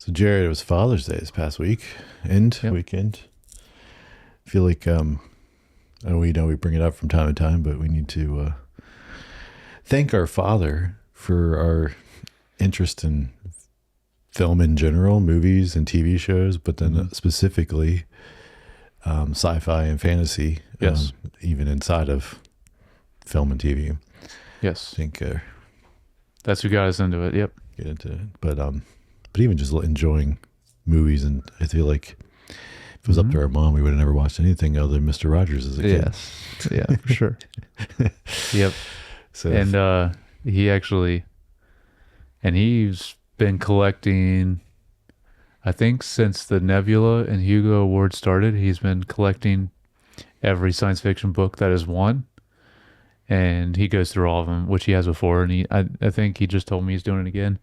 So Jared, it was Father's Day this past weekend. I feel like we know we bring it up from time to time, but we need to thank our father for our interest in film in general, movies and TV shows, but then specifically sci-fi and fantasy. Yes, even inside of film and TV. Yes, I think that's who got us into it. Yep, get into it, but even just enjoying movies, and I feel like if it was up to our mom, we would have never watched anything other than Mr. Rogers as a kid. Yes, yeah, for sure. Yep. So and he's been collecting, I think since the Nebula and Hugo Awards started, he's been collecting every science fiction book that is won, and he goes through all of them, which he has before, and I think he just told me he's doing it again,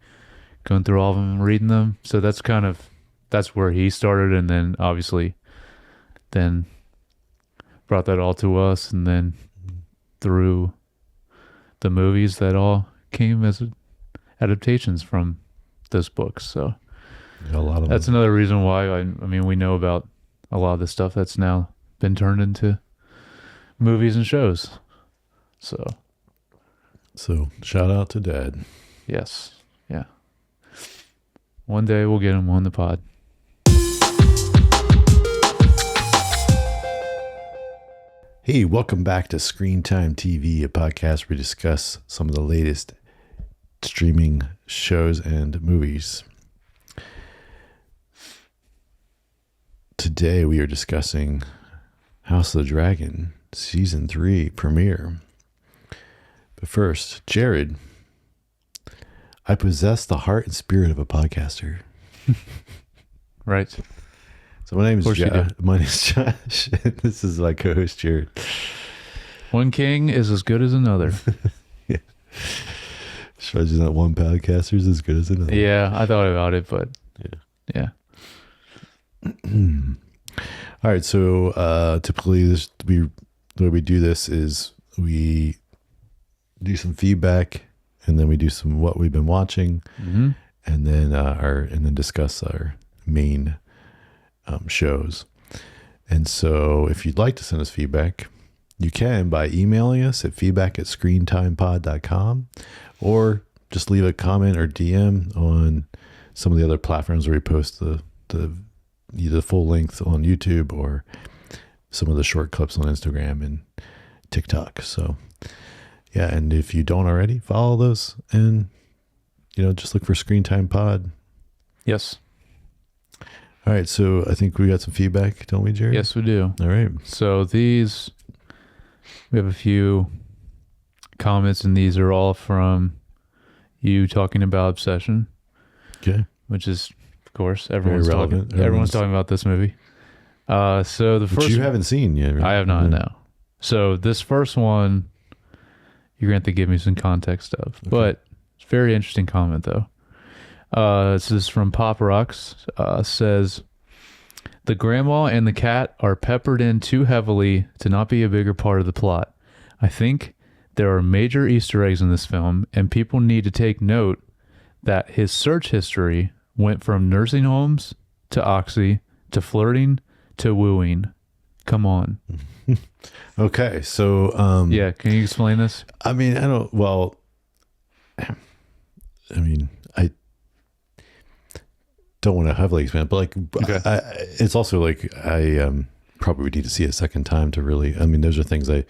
going through all of them and reading them. So that's where he started, and then obviously then brought that all to us, and then through the movies that all came as adaptations from those books. So a lot of that's them. another reason why I mean we know about a lot of the stuff that's now been turned into movies and shows. So shout out to Dad. yes, yeah. One day we'll get him on the pod. Hey, welcome back to Screen Time TV, a podcast where we discuss some of the latest streaming shows and movies. Today we are discussing House of the Dragon Season 3 premiere. But first, Jared, I possess the heart and spirit of a podcaster. Right. So my name is Josh, and this is my co-host Jared. One king is as good as another. Yeah. Should I just not one podcaster is as good as another? Yeah, I thought about it, but yeah. All right, so typically the way we do this is we do some feedback, and then we do some what we've been watching, and then discuss our main shows. And so if you'd like to send us feedback, you can by emailing us at feedback@screentimepod.com, or just leave a comment or DM on some of the other platforms where we post the either full length on YouTube or some of the short clips on Instagram and TikTok. So yeah, and if you don't already, follow those, and just look for Screen Time Pod. Yes. All right, so I think we got some feedback, don't we, Jerry? Yes, we do. All right. So we have a few comments, and these are all from you talking about Obsession. Okay. Which is, of course, everyone's relevant. talking about this movie. So the first Which you haven't seen yet, right? I have not, no. So this first one, you're going to have to give me some context of, but it's a very interesting comment, though. This is from Pop Rocks. Says, the grandma and the cat are peppered in too heavily to not be a bigger part of the plot. I think there are major Easter eggs in this film, and people need to take note that his search history went from nursing homes to Oxy to flirting to wooing. Come on. Okay, so yeah, can you explain this? I mean, I don't want to heavily expand, but it's also like I probably would need to see it a second time to really. I mean, those are things I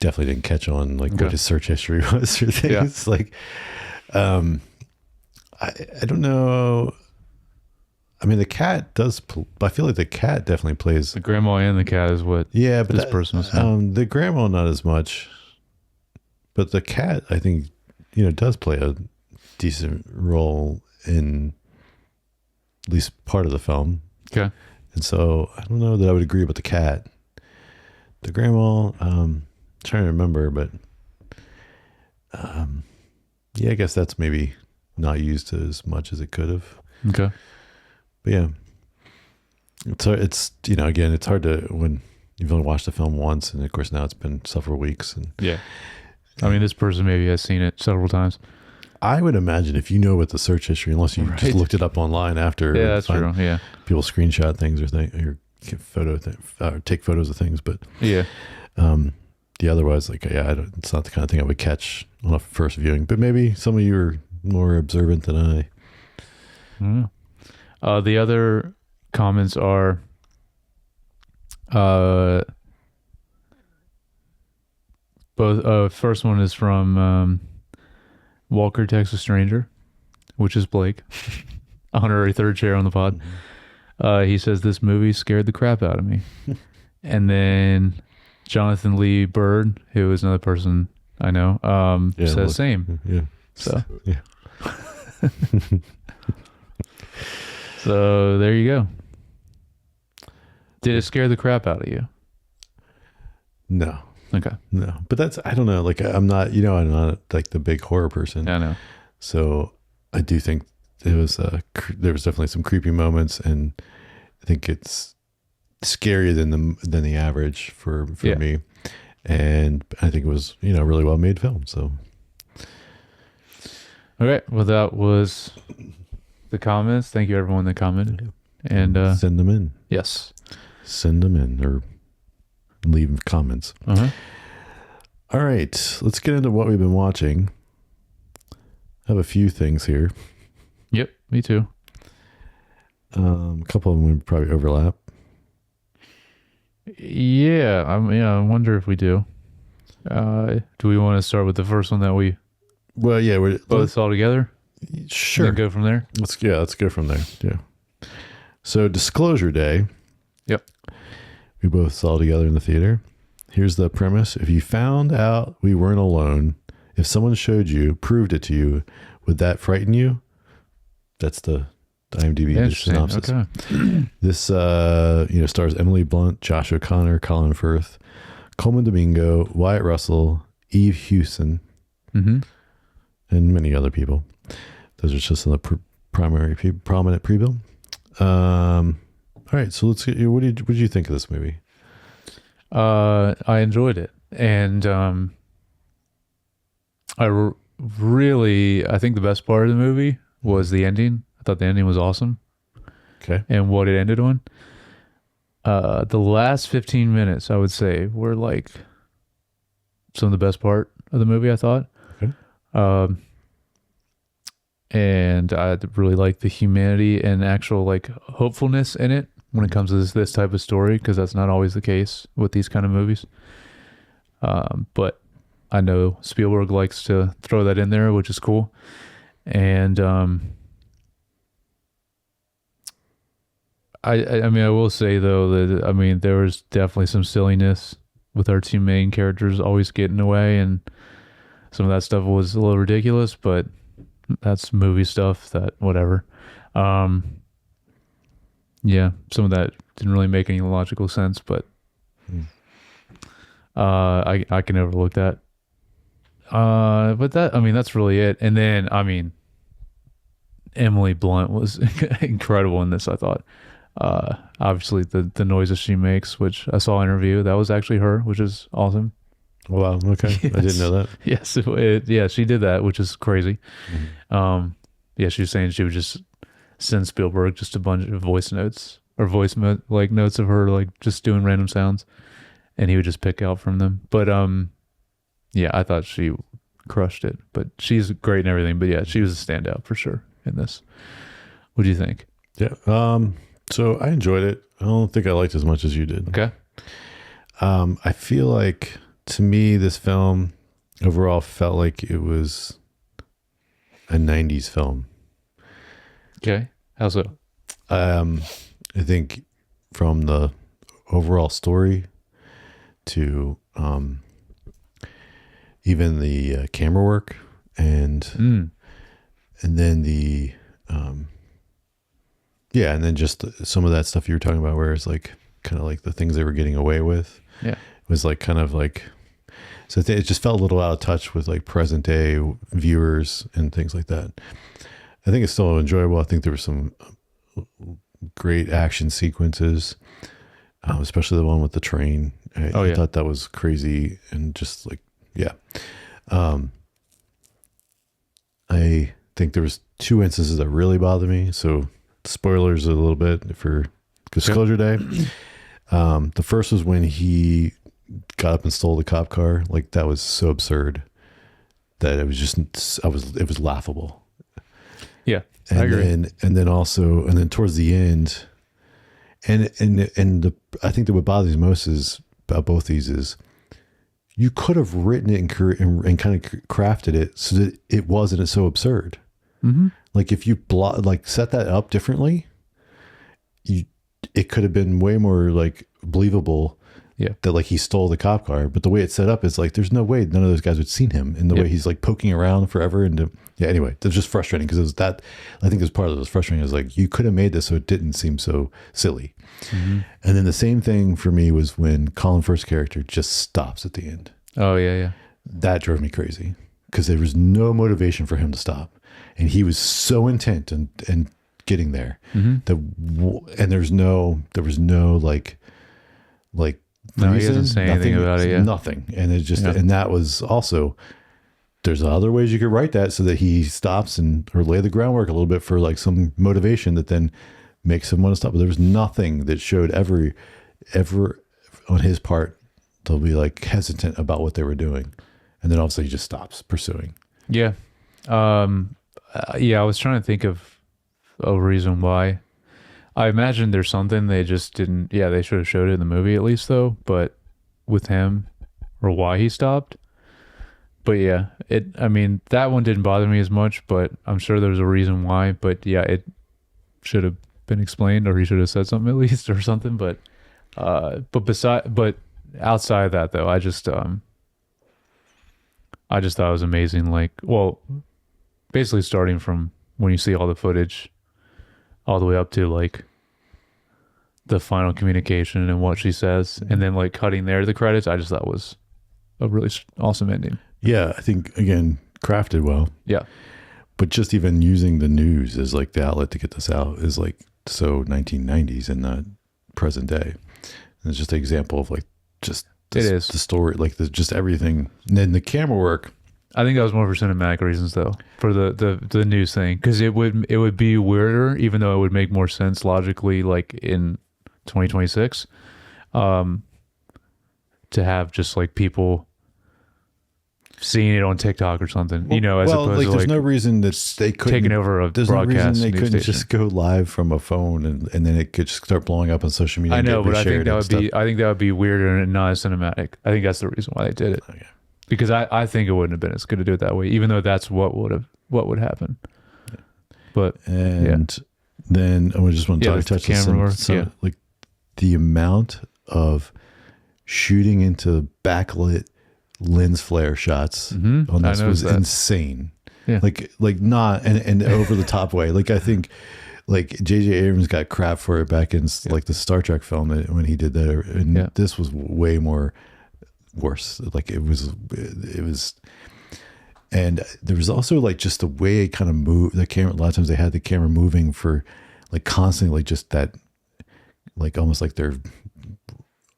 definitely didn't catch on, like what his search history was or things. Yeah. Like, I don't know. I mean, the cat does. I feel like the cat definitely plays. The grandma and the cat is what. Yeah, but this person was saying. The grandma not as much, but the cat I think does play a decent role in at least part of the film. Okay. And so I don't know that I would agree about the cat. The grandma, trying to remember, but yeah, I guess that's maybe not used as much as it could have. Okay. But yeah, it's again, it's hard to when you've only watched the film once, and of course now it's been several weeks. And yeah, I mean, this person maybe has seen it several times. I would imagine if you know what the search history, unless you just looked it up online after. Yeah, that's true. Yeah. People screenshot things or take photos of things, but yeah. Otherwise, like, it's not the kind of thing I would catch on a first viewing. But maybe some of you are more observant than I. I don't know. The other comments are, both. First one is from Walker, Texas Stranger, which is Blake, honorary third chair on the pod. Mm-hmm. He says this movie scared the crap out of me. And then Jonathan Lee Bird, who is another person I know, says same. Yeah. So yeah. So there you go. Did it scare the crap out of you? No. Okay. No. But that's, I don't know. Like, I'm not like the big horror person. I know. So I do think there was definitely some creepy moments, and I think it's scarier than the average for me. And I think it was, a really well made film. So. Okay. Well, that was the comments. Thank you everyone that commented. And send them in. Yes. Send them in or leave comments. Uh-huh. All right. Let's get into what we've been watching. I have a few things here. Yep. Me too. A couple of them would probably overlap. Yeah. I wonder if we do. Do we want to start with the first one that we we both saw together? Sure. And then go from there? Let's go from there. Yeah. So Disclosure Day. Yep. We both saw together in the theater. Here's the premise. If you found out we weren't alone, if someone proved it to you, would that frighten you? That's the IMDb synopsis. Okay. This, stars Emily Blunt, Josh O'Connor, Colin Firth, Coleman Domingo, Wyatt Russell, Eve Hewson, and many other people. Those are just the prominent pre-bill. All right, so let's get you. What did you think of this movie? I enjoyed it, and I think the best part of the movie was the ending. I thought the ending was awesome. Okay, and what it ended on. The last 15 minutes, I would say, were like some of the best part of the movie. I thought. Okay. And I really like the humanity and actual like hopefulness in it when it comes to this type of story, because that's not always the case with these kind of movies. But I know Spielberg likes to throw that in there, which is cool. And I will say though that there was definitely some silliness with our two main characters always getting away, and some of that stuff was a little ridiculous, but that's movie stuff, that whatever. Yeah, some of that didn't really make any logical sense, but I can overlook that. But that's really it. And then, Emily Blunt was incredible in this, I thought. Obviously the noises she makes, which I saw in an interview, that was actually her, which is awesome. Wow. Okay. Yes. I didn't know that. Yes. She did that, which is crazy. She was saying she would just send Spielberg just a bunch of voice notes or notes of her, like just doing random sounds, and he would just pick out from them. But, I thought she crushed it, but she's great and everything, but yeah, she was a standout for sure in this. What do you think? Yeah. So I enjoyed it. I don't think I liked it as much as you did. Okay. I feel like, to me, this film overall felt like it was a 90s film. Okay. How so? I think from the overall story to even the camera work and then the and then just some of that stuff you were talking about, where it's like kind of like the things they were getting away with. Yeah. It was like kind of like, so it just felt a little out of touch with like present day viewers and things like that. I think it's still enjoyable. I think there were some great action sequences, especially the one with the train. I thought that was crazy and just like, yeah. I think there was 2 instances that really bothered me. So spoilers a little bit for Disclosure Day. The first was when he got up and stole the cop car. Like, that was so absurd that it was just, it was laughable. Yeah, And I agree. then towards the end, I think that what bothers me most is about both these is you could have written it and kind of crafted it so that it wasn't so absurd. Mm-hmm. Like, if you set that up differently, it could have been way more like believable. Yeah. That like he stole the cop car, but the way it's set up is like there's no way none of those guys would have seen him, in the way he's like poking around forever. And anyway, it was just frustrating because it was that, I think it was part of it was frustrating. It was like, you could have made this so it didn't seem so silly. Mm-hmm. And then the same thing for me was when Colin Firth's character just stops at the end. Oh yeah. That drove me crazy because there was no motivation for him to stop, and he was so intent and getting there and there was no like no, he doesn't say anything about it. Yeah, nothing. And it just and that was also, there's other ways you could write that so that he stops or lay the groundwork a little bit for like some motivation that then makes him want to stop. But there was nothing that showed ever on his part to be like hesitant about what they were doing, and then obviously he just stops pursuing. Yeah. I was trying to think of a reason why. I imagine there's something they just didn't. Yeah, they should have showed it in the movie at least, though. But with him, or why he stopped. But yeah, I mean, that one didn't bother me as much. But I'm sure there's a reason why. But yeah, it should have been explained, or he should have said something at least, or something. But outside of that, though, I just thought it was amazing. Like, well, basically starting from when you see all the footage, all the way up to like the final communication and what she says, and then like cutting there to the credits, I just thought was a really awesome ending. Yeah, I think again crafted well. Yeah, but just even using the news as like the outlet to get this out is like so 1990s and not present day. And it's just an example of like just it is the story, like just everything. And then the camera work. I think that was more for cinematic reasons, though, for the news thing, because it would be weirder, even though it would make more sense logically, like in 2026, to have just like people seeing it on TikTok or something, as opposed to there's no reason that they couldn't taking over a there's broadcast. No reason they couldn't station. just go live from a phone and then it could just start blowing up on social media. I know, but I think that would be weirder and not as cinematic. I think that's the reason why they did it. Okay. Because I think it wouldn't have been as good to do it that way, even though that's what would happen. Yeah. But then I just want to touch on some like the amount of shooting into backlit lens flare shots on this was insane. Yeah. Like not and over the top way. Like I think like J.J. Abrams got crap for it back in like the Star Trek film when he did that, and this was way more worse. Like it was, and there was also like just the way it kind of moved the camera. A lot of times they had the camera moving for like constantly, like just that, like almost like they're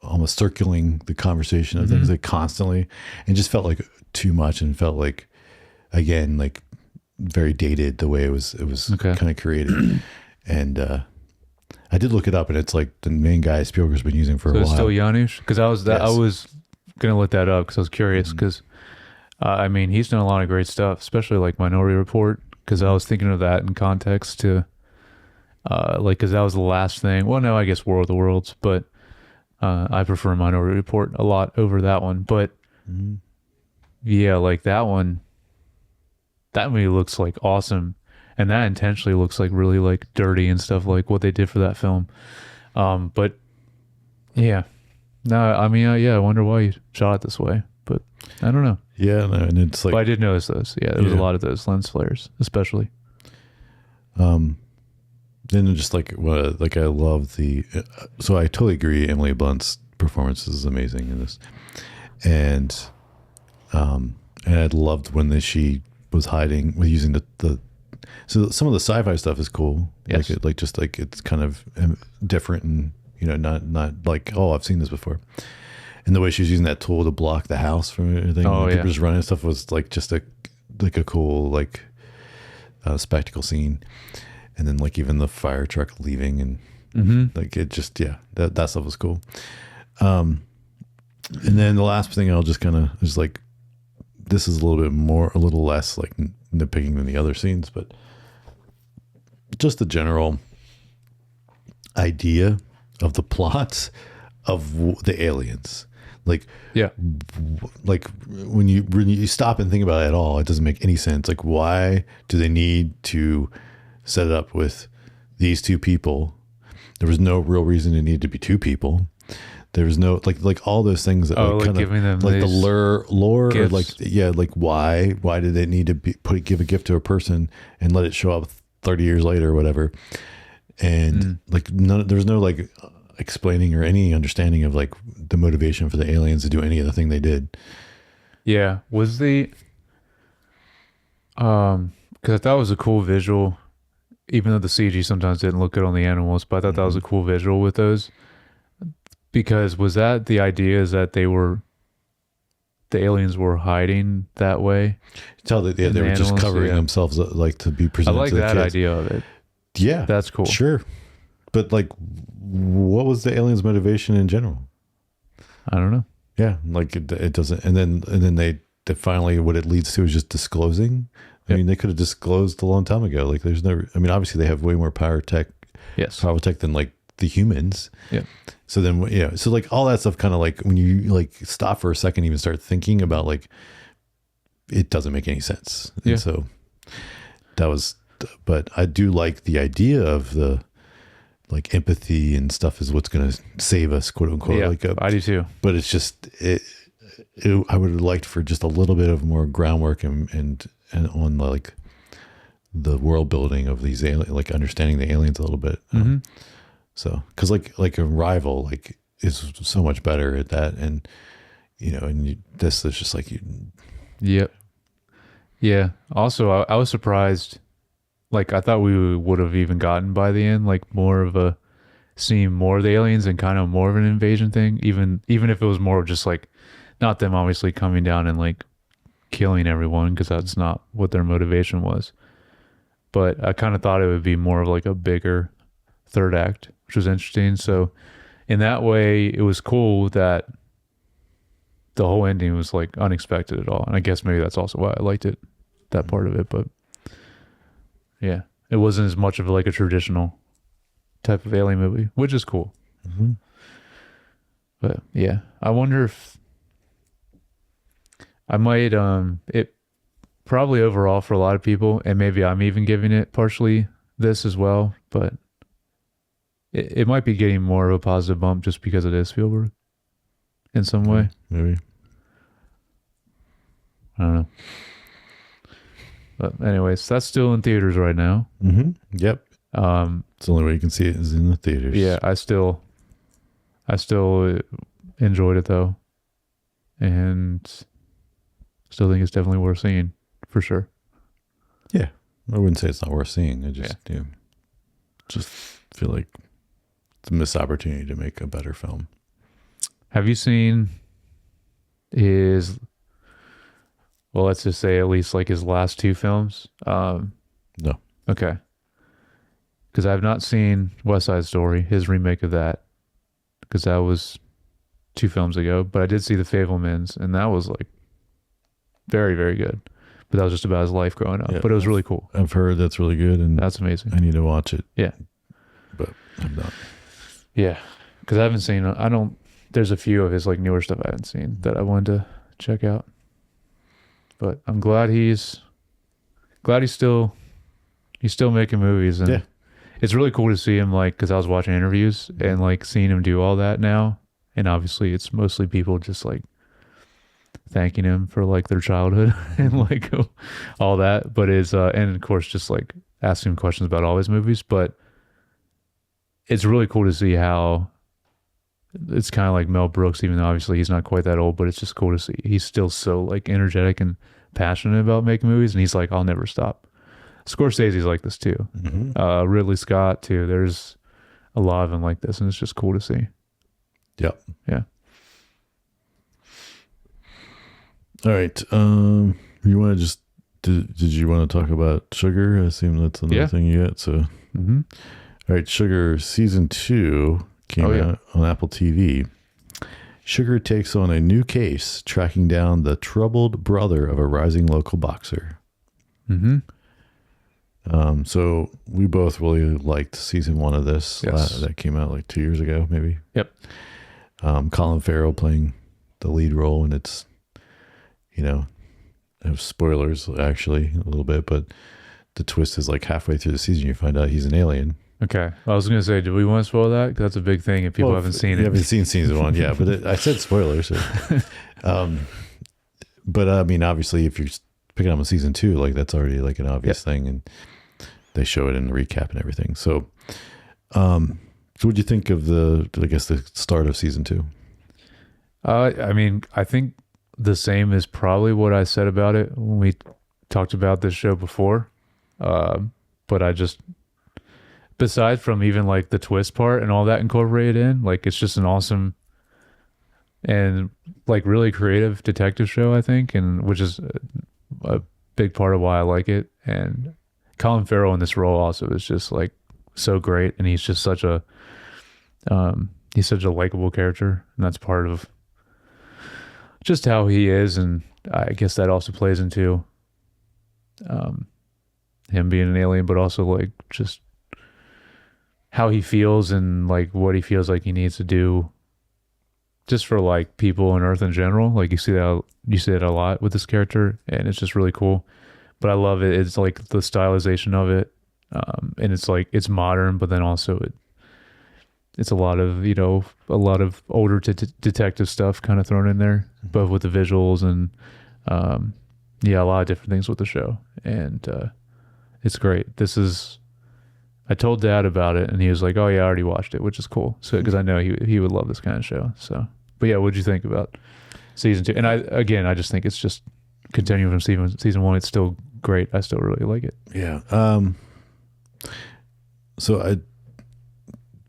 almost circling the conversation of things like constantly, and just felt like too much and felt like, again, like very dated the way it was kind of created. And I did look it up, and it's like the main guy Spielberg's been using for a while. So it's still Janusz? Because I was gonna look that up because I was curious because I mean he's done a lot of great stuff, especially like Minority Report, because I was thinking of that in context to like, because that was the last thing. Well, no, I guess War of the Worlds, but I prefer Minority Report a lot over that one. But yeah, like that movie looks like awesome, and that intentionally looks like really like dirty and stuff, like what they did for that film. But yeah. No, I mean, I wonder why you shot it this way, but I don't know. Yeah, no, and it's like, but I did notice those. Yeah, there was a lot of those lens flares, especially. Then just like I love so I totally agree. Emily Blunt's performance is amazing in this, and I loved when she was hiding with using the. So some of the sci-fi stuff is cool. Yes. Like it's kind of different and. Not like, oh, I've seen this before. And the way she was using that tool to block the house from everything, people just running and stuff was like just a cool, like spectacle scene, and then like even the fire truck leaving, and like it just that stuff was cool. And then the last thing I'll just kind of is like, this is a little less like nitpicking than the other scenes, but just the general idea of the plots of the aliens. Like, like when you stop and think about it at all, it doesn't make any sense. Like, why do they need to set it up with these two people? There was no real reason it needed to be two people. There was no like all those things that like kind giving them of like the lore gifts. or like why did they need to give a gift to a person and let it show up 30 years later or whatever, and like there's no like explaining or any understanding of like the motivation for the aliens to do any of the thing they did. Was the because I thought it was a cool visual, even though the CG sometimes didn't look good on the animals, but I thought that was a cool visual with those. Because was that the idea, is that the aliens were hiding that way? Tell that they were just covering themselves like to be presented. I like to the that kids. idea of it. Yeah, that's cool. Sure, but like, what was the aliens' motivation in general? I don't know. Yeah, like it doesn't. And then they finally what it leads to is just disclosing. I mean, they could have disclosed a long time ago. Like, there's no. I mean, obviously they have way more power tech than like the humans. Yeah. So then, so like all that stuff kind of like when you like stop for a second, even start thinking about like, it doesn't make any sense. Yeah. And so that was, but I do like the idea of the like empathy and stuff is what's going to save us, quote unquote. Yeah, like I do too. But it's just, I would have liked for just a little bit of more groundwork and on like the world building of these like understanding the aliens a little bit. So, cause like Arrival, like is so much better at that. And, this is just like Yep. Yeah. Also, I was surprised. Like, I thought we would have even gotten by the end, like more of seeing more of the aliens and kind of more of an invasion thing. Even if it was more of just like, not them obviously coming down and like killing everyone, because that's not what their motivation was. But I kind of thought it would be more of like a bigger third act, which was interesting. So in that way, it was cool that the whole ending was like unexpected at all. And I guess maybe that's also why I liked it, that part of it. But yeah, it wasn't as much of like a traditional type of alien movie, which is cool. But yeah, I wonder if I might, it probably overall for a lot of people, and maybe I'm even giving it partially this as well, but it might be getting more of a positive bump just because it is Spielberg in some way. Maybe. I don't know. But anyways, that's still in theaters right now. Yep. It's the only way you can see it is in the theaters. Yeah, I still enjoyed it though, and still think it's definitely worth seeing for sure. Yeah, I wouldn't say it's not worth seeing. I just just feel like it's a missed opportunity to make a better film. Have you seen his? Well, let's just say at least like his last two films. No. Okay. Because I have not seen West Side Story, his remake of that, because that was 2 films ago. But I did see The Fabelmans, and that was like very, very good. But that was just about his life growing up. But it was really cool. I've heard that's really good, and that's amazing. I need to watch it. Yeah. But I'm not. Yeah. Because I haven't seen, there's a few of his like newer stuff I haven't seen that I wanted to check out. But I'm glad he's still making movies, and it's really cool to see him, like, because I was watching interviews and like seeing him do all that now, and obviously it's mostly people just like thanking him for like their childhood and like all that, but and of course just like asking him questions about all his movies. But it's really cool to see how it's kind of like Mel Brooks, even though obviously he's not quite that old, but it's just cool to see he's still so like energetic and passionate about making movies, and he's like, I'll never stop. Scorsese's like this too. Ridley Scott too. There's a lot of them like this, and it's just cool to see. Yep. Yeah. All right. You want to just did you want to talk about Sugar? I assume that's another thing you got. So, Mm-hmm. all right, Sugar season 2 came out on Apple TV. Sugar takes on a new case, tracking down the troubled brother of a rising local boxer. Mm-hmm. So we both really liked season 1 of this. Yes. That came out like 2 years ago, maybe. Yep. Colin Farrell playing the lead role, and it's, I have spoilers actually a little bit, but the twist is like halfway through the season you find out he's an alien. Okay. I was going to say, do we want to spoil that? 'Cause that's a big thing if people haven't seen it. You haven't seen season 1, yeah, but I said spoilers. So. But I mean, obviously, if you're picking up on season 2, like that's already like an obvious thing, and they show it in the recap and everything. So, what'd you think of the start of season 2? I mean, I think the same is probably what I said about it when we talked about this show before. But I just, besides from even like the twist part and all that incorporated in, like it's just an awesome and like really creative detective show, I think, and which is a big part of why I like it. And Colin Farrell in this role also is just like so great, and he's just such a likable character, and that's part of just how he is, and I guess that also plays into him being an alien, but also like just how he feels and like what he feels like he needs to do just for like people on Earth in general. Like you see that a lot with this character, and it's just really cool. But I love it. It's like the stylization of it, and it's like it's modern, but then also it's a lot of older detective stuff kind of thrown in there, both with the visuals and a lot of different things with the show, and it's great. I told Dad about it, and he was like, "Oh yeah, I already watched it," which is cool. So because I know he would love this kind of show. So, but yeah, what'd you think about season 2? And I just think it's just continuing from season 1. It's still great. I still really like it. Yeah. So I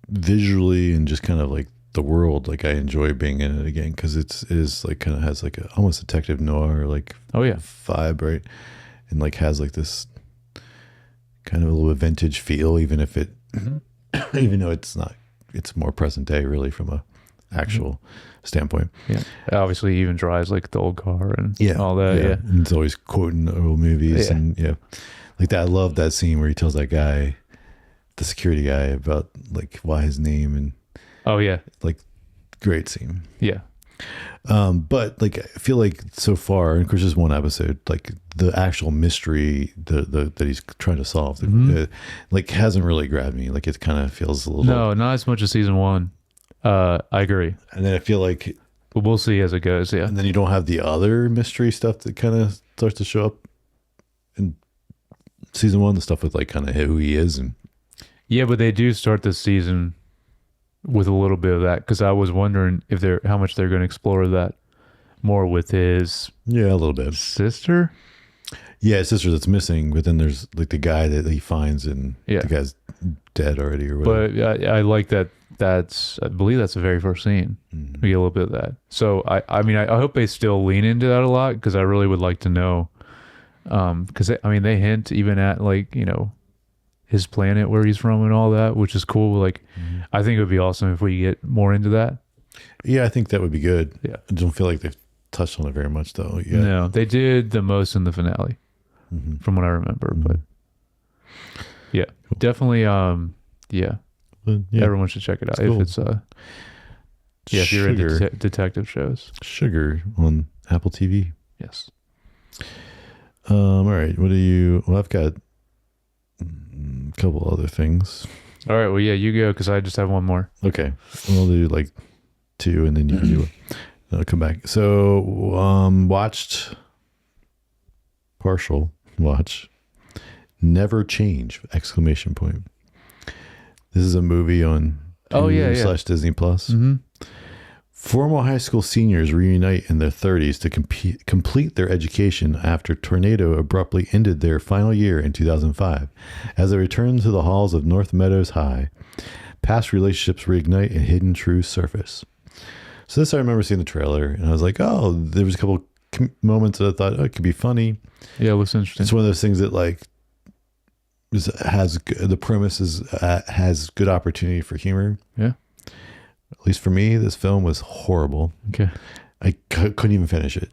visually and just kind of like the world, like I enjoy being in it again, because it is like kind of has like a almost detective noir like vibe, right? And like has like this kind of a little vintage feel, even if it even though it's not, it's more present day really from a actual standpoint. Yeah, obviously he even drives like the old car and all that. Yeah. And it's always quoting old movies and like that. I love that scene where he tells that guy, the security guy, about like why his name, and like great scene. But like I feel like so far, and of course just one episode, like the actual mystery that he's trying to solve like hasn't really grabbed me. Like it kind of feels a little not as much as season 1. I agree. And then I feel like we'll see as it goes. And then you don't have the other mystery stuff that kind of starts to show up in season 1, the stuff with like kind of who he is. And but they do start this season with a little bit of that, because I was wondering if how much they're going to explore that more with his a little bit sister. His sister that's missing, but then there's like the guy that he finds, and the guy's dead already or whatever. But I like that. I believe that's the very first scene. We get a little bit of that. So I mean I hope they still lean into that a lot, because I really would like to know, because they hint even at like his planet where he's from and all that, which is cool. Like I think it would be awesome if we get more into that. I think that would be good. I don't feel like they've touched on it very much though. No, they did the most in the finale from what I remember. But definitely everyone should check it out. Cool. If it's if you're into detective shows. Sugar on Apple TV. Yes. All right, I've got a couple other things. All right, well you go, because I just have one more. Okay, we'll do like 2 and then you can do it. I'll come back. So watch Never Change! ! This is a movie on / Disney Plus. Former high school seniors reunite in their 30s to complete their education after tornado abruptly ended their final year in 2005. As they return to the halls of North Meadows High, past relationships reignite and hidden truths surface. So this, I remember seeing the trailer, and I was like, oh, there was a couple moments that I thought, oh, it could be funny. Yeah, it looks interesting. It's one of those things that like the premise has good opportunity for humor. Yeah. At least for me, this film was horrible. Okay. I couldn't even finish it.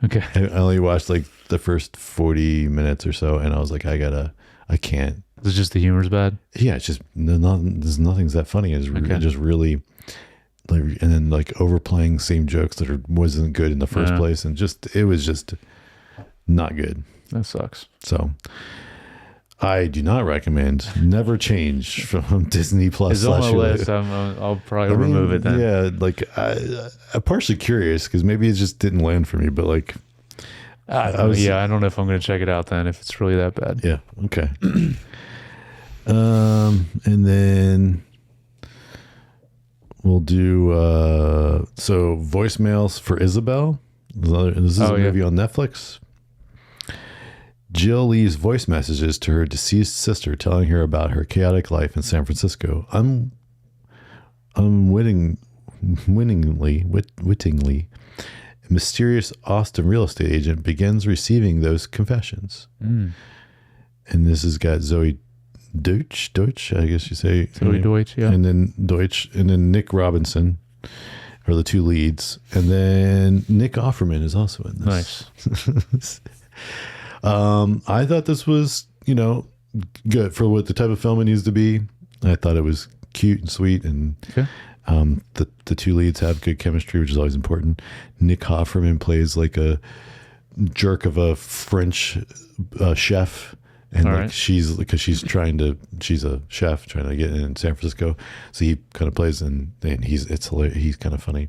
Okay. I only watched like the first 40 minutes or so, and I was like, I can't. Is it just the humor's bad? Yeah, it's just nothing's that funny. It's just really, like, and then like overplaying same jokes that wasn't good in the first place, and it was just not good. That sucks. So I do not recommend. Never change from Disney Plus. It's on my list. I'll probably remove it then. Yeah, like I'm partially curious because maybe it just didn't land for me, but like I don't know if I'm going to check it out then if it's really that bad. Yeah. Okay. And then we'll do so voicemails for Isabel. This is a movie on Netflix. Jill leaves voice messages to her deceased sister telling her about her chaotic life in San Francisco. Wittingly, a mysterious Austin real estate agent begins receiving those confessions. And this has got Zoe Deutsch, I guess you say. Zoe Deutsch, yeah. And then Nick Robinson are the two leads. And then Nick Offerman is also in this. Nice. I thought this was, good for what the type of film it needs to be. I thought it was cute and sweet, and the two leads have good chemistry, which is always important. Nick Offerman plays like a jerk of a French chef, and she's a chef trying to get in San Francisco, so he kind of plays, and he's kind of funny.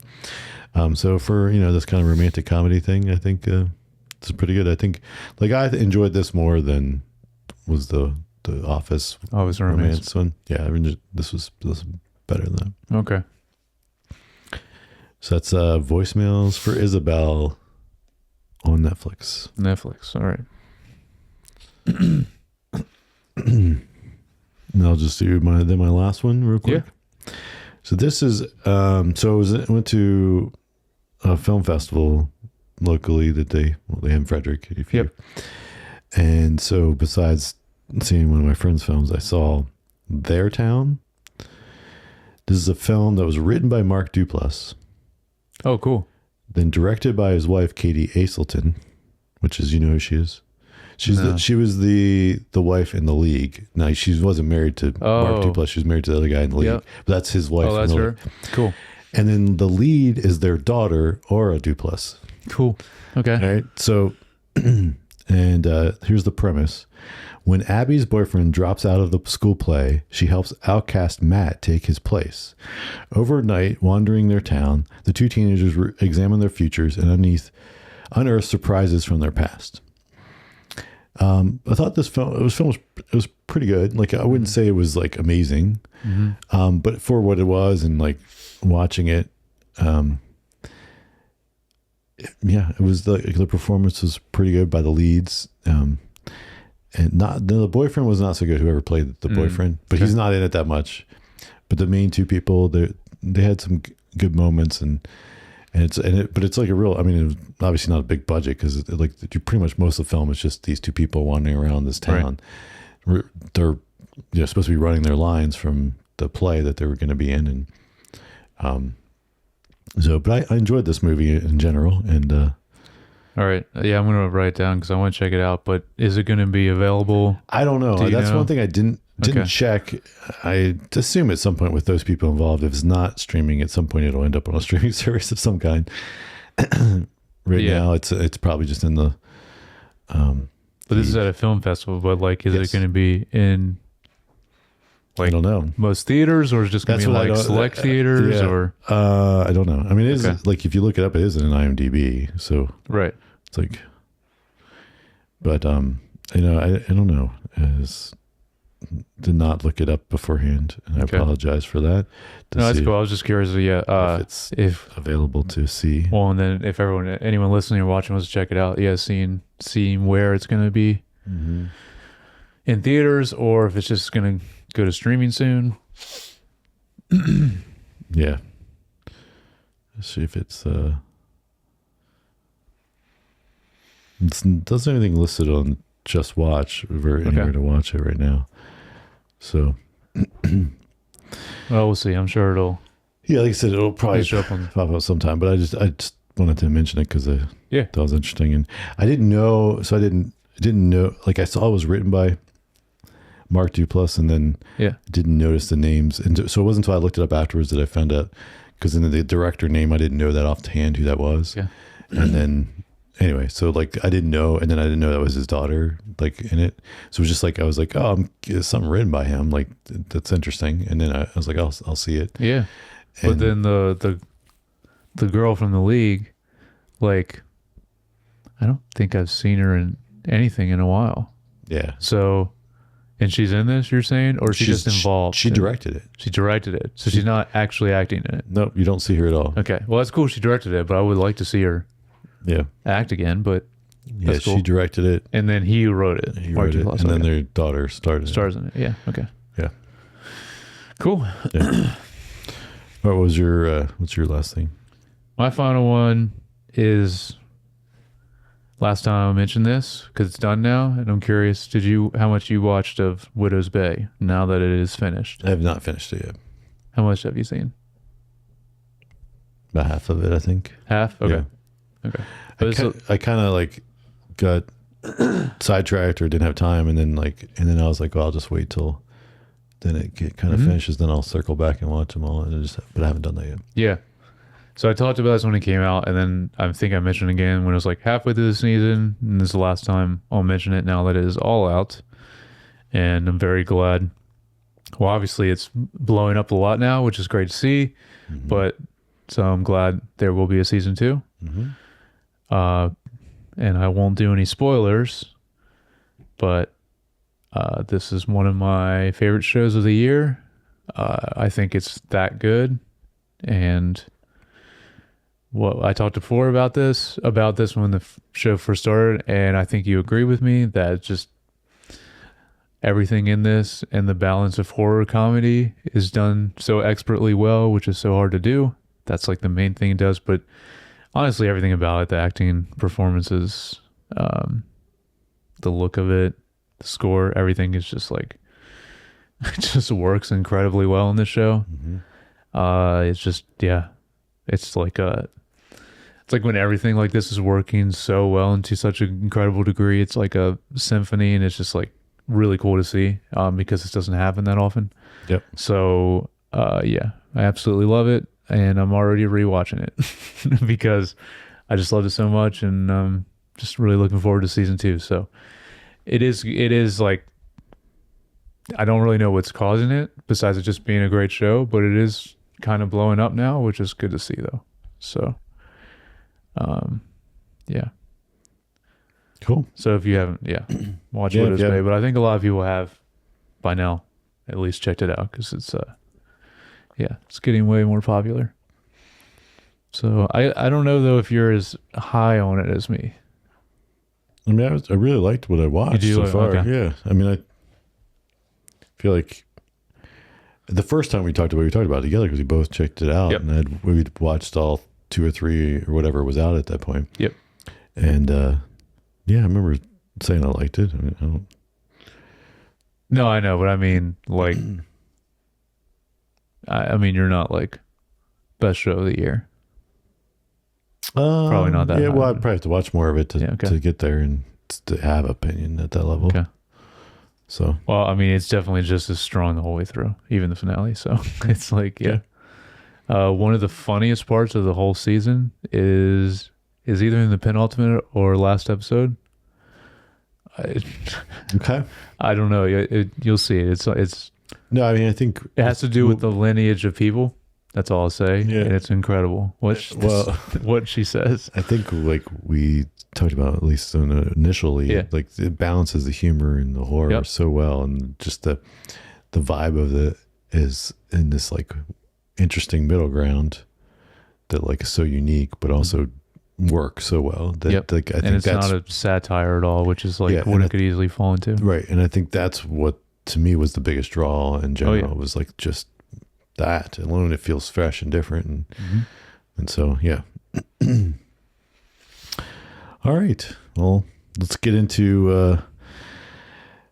So for this kind of romantic comedy thing, I think it's pretty good. I think like I enjoyed this more than was the Office romance one. Yeah, I mean this was better than that. Okay. So that's voicemails for Isabel on Netflix. All right. And I'll just do my last one real quick. Yeah. So this is I went to a film festival locally that they have in Frederick. And so besides seeing one of my friends' films, I saw Their Town. This is a film that was written by Mark Duplass. Oh, cool. Then directed by his wife, Katie Aselton, which is, who she is? She was the wife in The League. No, she wasn't married to Mark Duplass. She was married to the other guy in The League. Yep. But that's his wife. Oh, that's her. League. Cool. And then the lead is their daughter, Aura Duplass. Cool. Okay. All right. So, and here's the premise. When Abby's boyfriend drops out of the school play, she helps outcast Matt take his place. Overnight, wandering their town, the two teenagers examine their futures and unearth surprises from their past. I thought this film, it was pretty good. Like, I wouldn't say it was like amazing, but for what it was and like watching it, it was the performance was pretty good by the leads. And the boyfriend was not so good. Whoever played the boyfriend, but he's not in it that much. But the main two people, they had some good moments, but it's like a real. I mean, it was obviously not a big budget because pretty much most of the film is just these two people wandering around this town. Right. They're supposed to be running their lines from the play that they were going to be in, and but I enjoyed this movie in general, and. All right. Yeah, I'm going to write it down because I want to check it out. But is it going to be available? I don't know. That's one thing I didn't check. I assume at some point with those people involved, if it's not streaming, at some point it'll end up on a streaming service of some kind. Now, it's probably just in the. But this is at a film festival. But is it going to be in? I don't know. Most theaters, or is it just going to be select theaters, or? I don't know. I mean, it is if you look it up, it is in IMDb. So right. It's like, but I don't know. Did not look it up beforehand, and I apologize for that. No, that's cool. I was just curious. If available to see. Well, and then if anyone listening or watching wants to check it out, seeing where it's going to be in theaters, or if it's just going to go to streaming soon. Yeah. Let's see if it's It doesn't have anything listed on Just Watch or anywhere to watch it right now. So, well, we'll see. I'm sure it'll. Yeah, like I said, it'll probably pop up sometime. But I just wanted to mention it because I thought it was interesting, and I didn't know. So I didn't know. Like I saw it was written by Mark Duplass, and then didn't notice the names, and so it wasn't until I looked it up afterwards that I found out. Because in the director name, I didn't know that offhand who that was. Yeah, and then anyway, so like I didn't know, and then I didn't know that was his daughter, like in it. So it was just like I was like, oh, it's something written by him. Like that's interesting. And then I was like, I'll see it. Yeah. But then the girl from the League, like, I don't think I've seen her in anything in a while. Yeah. So, and she's in this, you're saying, or she's just involved? She directed it. She directed it, so she's not actually acting in it. Nope, you don't see her at all. Okay, well that's cool. She directed it, but I would like to see her. Yeah. Act again, but yeah, cool. She directed it, and then he wrote it. He wrote it, and then their daughter stars in it. Yeah. Okay. Yeah. Cool. Yeah. What was your what's your last thing? My final one is last time I mentioned this because it's done now, and I'm curious, how much you watched of Widow's Bay now that it is finished? I have not finished it yet. How much have you seen? About half of it, I think. Half? Okay. Yeah. Okay. I kind of like got sidetracked or didn't have time, and then I was like, well, I'll just wait till then it kind of finishes, then I'll circle back and watch them all, but I haven't done that yet. Yeah. So I talked about this when it came out, and then I think I mentioned it again when it was like halfway through the season, and this is the last time I'll mention it now that it is all out. And I'm very glad. Well, obviously it's blowing up a lot now, which is great to see, but so I'm glad there will be a season 2. And I won't do any spoilers, but this is one of my favorite shows of the year. I think it's that good, and I talked before about this when the show first started, and I think you agree with me that just everything in this and the balance of horror comedy is done so expertly well, which is so hard to do. That's like the main thing it does, but honestly, everything about it, the acting, performances, the look of it, the score, everything is just like, it just works incredibly well in this show. It's just, it's like when everything like this is working so well and to such an incredible degree. It's like a symphony, and it's just like really cool to see because this doesn't happen that often. Yep. So, I absolutely love it, and I'm already rewatching it because I just loved it so much, and just really looking forward to season 2. So it is like, I don't really know what's causing it besides it just being a great show, but it is kind of blowing up now, which is good to see though. So, cool. So if you haven't, watch Widow's Bay, but I think a lot of people have by now at least checked it out because it's, it's getting way more popular. So I don't know though if you're as high on it as me. I mean, I really liked what I watched so far. Okay. Yeah. I mean, I feel like the first time we talked about it together because we both checked it out, and we'd watched all 2 or 3 or whatever was out at that point. Yep. And I remember saying I liked it. I mean, I don't. No, I know, but I mean, like, I mean, you're not like best show of the year. Probably not that. Yeah, high, well, I'd probably have to watch more of it to get there and to have opinion at that level. Okay. So. Well, I mean, it's definitely just as strong the whole way through, even the finale. So it's like, one of the funniest parts of the whole season is either in the penultimate or last episode. Okay. I don't know. You'll see it. It's. No, I mean, I think it has to do with the lineage of people. That's all I'll say. Yeah. And it's incredible. What she says. I think like we talked about at least initially, like it balances the humor and the horror so well, and just the vibe of it is in this like interesting middle ground that like is so unique, but also works so well. That like I think it's not a satire at all, which is like what it could easily fall into. Right, and I think that's what to me was the biggest draw in general. Was like just that alone. It feels fresh and different, and so all All right. Well, let's get into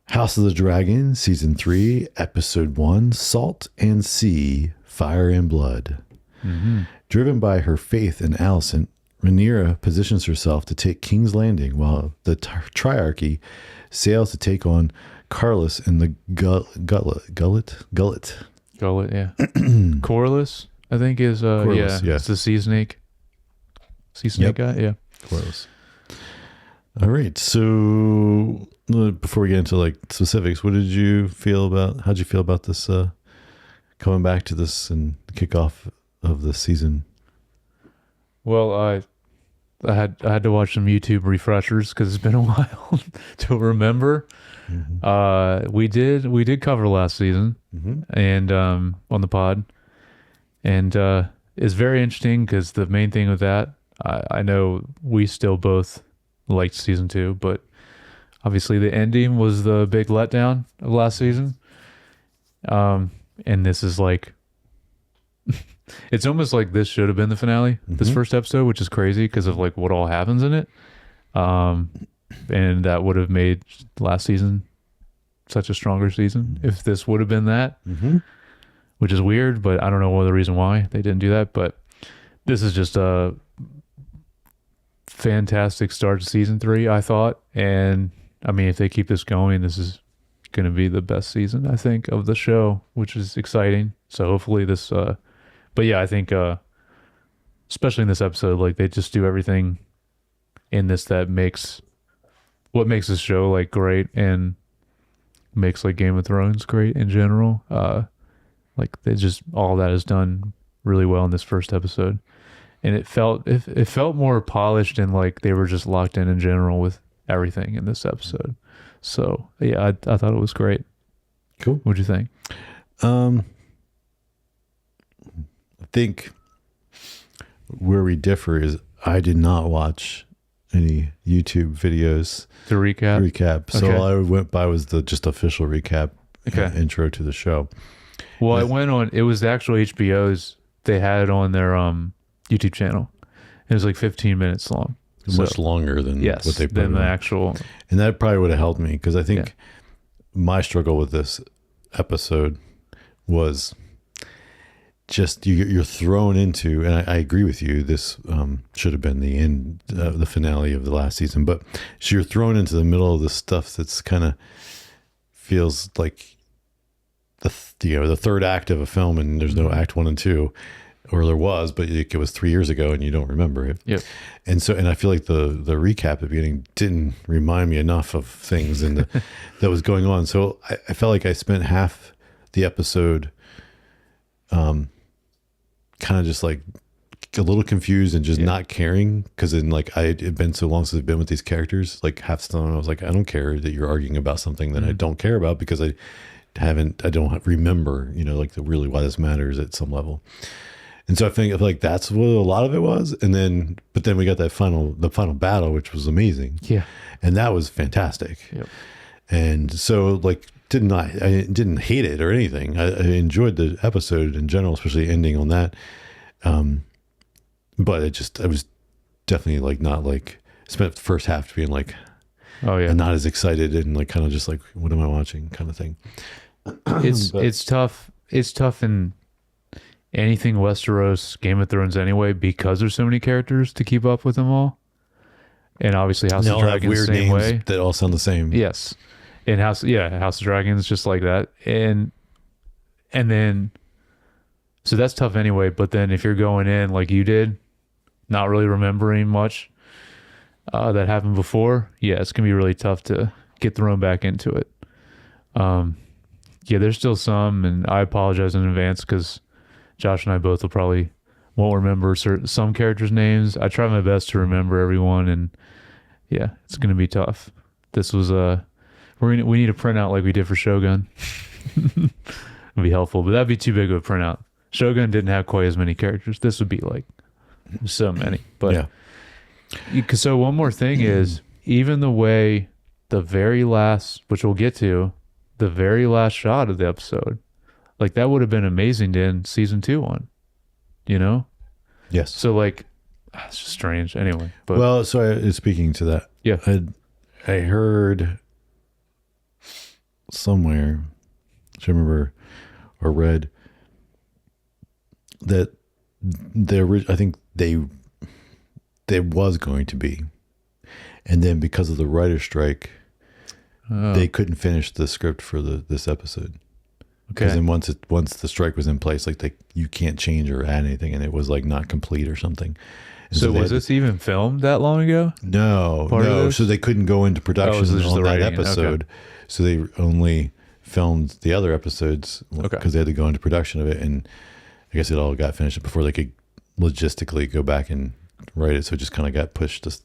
House of the Dragon, Season 3, Episode 1, Salt and Sea, Fire and Blood. Mm-hmm. Driven by her faith in Alicent, Rhaenyra positions herself to take King's Landing while the Triarchy sails to take on Carlos and the Gullet. Gullet, yeah. Corlys, I think is Corlys, yeah. It's the sea snake. Sea snake guy, yeah. Corlys. All right. So before we get into like specifics, how'd you feel about this coming back to this and the kickoff of the season? Well, I had to watch some YouTube refreshers because it's been a while to remember. Mm-hmm. We did cover last season, mm-hmm. and on the pod, and it's very interesting because the main thing with that, I know we still both liked season 2, but obviously the ending was the big letdown of last season. And this is like, it's almost like this should have been the finale, mm-hmm. this first episode, which is crazy because of like what all happens in it. And that would have made last season such a stronger season if this would have been that, mm-hmm. which is weird, but I don't know the reason why they didn't do that. But this is just a fantastic start to season 3, I thought. And I mean, if they keep this going, this is going to be the best season, I think, of the show, which is exciting. So hopefully this, but yeah, I think, especially in this episode, like they just do everything in this that makes this show like great and makes like Game of Thrones great in general. Like they just, all that is done really well in this first episode. And it felt more polished and like they were just locked in general with everything in this episode. So yeah, I thought it was great. Cool. What'd you think? I think where we differ is I did not watch any YouTube videos to recap. So all I went by was the just official recap intro to the show. Well, it was the actual HBO's. They had it on their YouTube channel. It was like 15 minutes long. Much longer than what they put than the actual. And that probably would have helped me because I think my struggle with this episode was just you're thrown into, and I agree with you, this should have been the end, the finale of the last season, but you're thrown into the middle of this stuff that's kind of feels like the third act of a film, and there's no act 1 and 2. Or there was, but it was 3 years ago and you don't remember it. Yep. And I feel like the recap at the beginning didn't remind me enough of things that was going on. So I felt like I spent half the episode kind of just like a little confused and just not caring. Because then like it had been so long since I've been with these characters, like half the time I was like, I don't care that you're arguing about something that I don't care about because I don't remember, like really why this matters at some level. And so I feel like that's what a lot of it was. And but then we got the final battle, which was amazing. Yeah. And that was fantastic. Yep. And so like, I didn't hate it or anything. I enjoyed the episode in general, especially ending on that. But I was definitely like, not like spent the first half being like, oh yeah, and not as excited and like, kind of just like, what am I watching kind of thing. It's tough. It's tough in anything Westeros, Game of Thrones anyway, because there's so many characters to keep up with them all. And obviously House of Dragons the same way. That all sound the same. Yes. And House of Dragons just like that. And then so that's tough anyway, but then if you're going in like you did, not really remembering much that happened before, it's gonna be really tough to get thrown back into it. There's still some, and I apologize in advance because Josh and I both won't remember some characters' names. I try my best to remember everyone, and it's going to be tough. This was we need a printout like we did for Shogun. It'd be helpful, but that'd be too big of a printout. Shogun didn't have quite as many characters. This would be like so many. But so one more thing is, even the way the very last, which we'll get to, the very last shot of the episode, like that would have been amazing to end season 2 on, Yes. So like, It's just strange. Anyway, but Well, so speaking to that, yeah. I heard somewhere, I remember or read that I think there was going to be, and then because of the writer's strike, they couldn't finish the script for this episode. Because then once the strike was in place, like you can't change or add anything, and it was like not complete or something. And so was this even filmed that long ago? No. So they couldn't go into production on that episode. Okay. So they only filmed the other episodes because they had to go into production of it, and I guess it all got finished before they could logistically go back and write it. So it just kind of got pushed to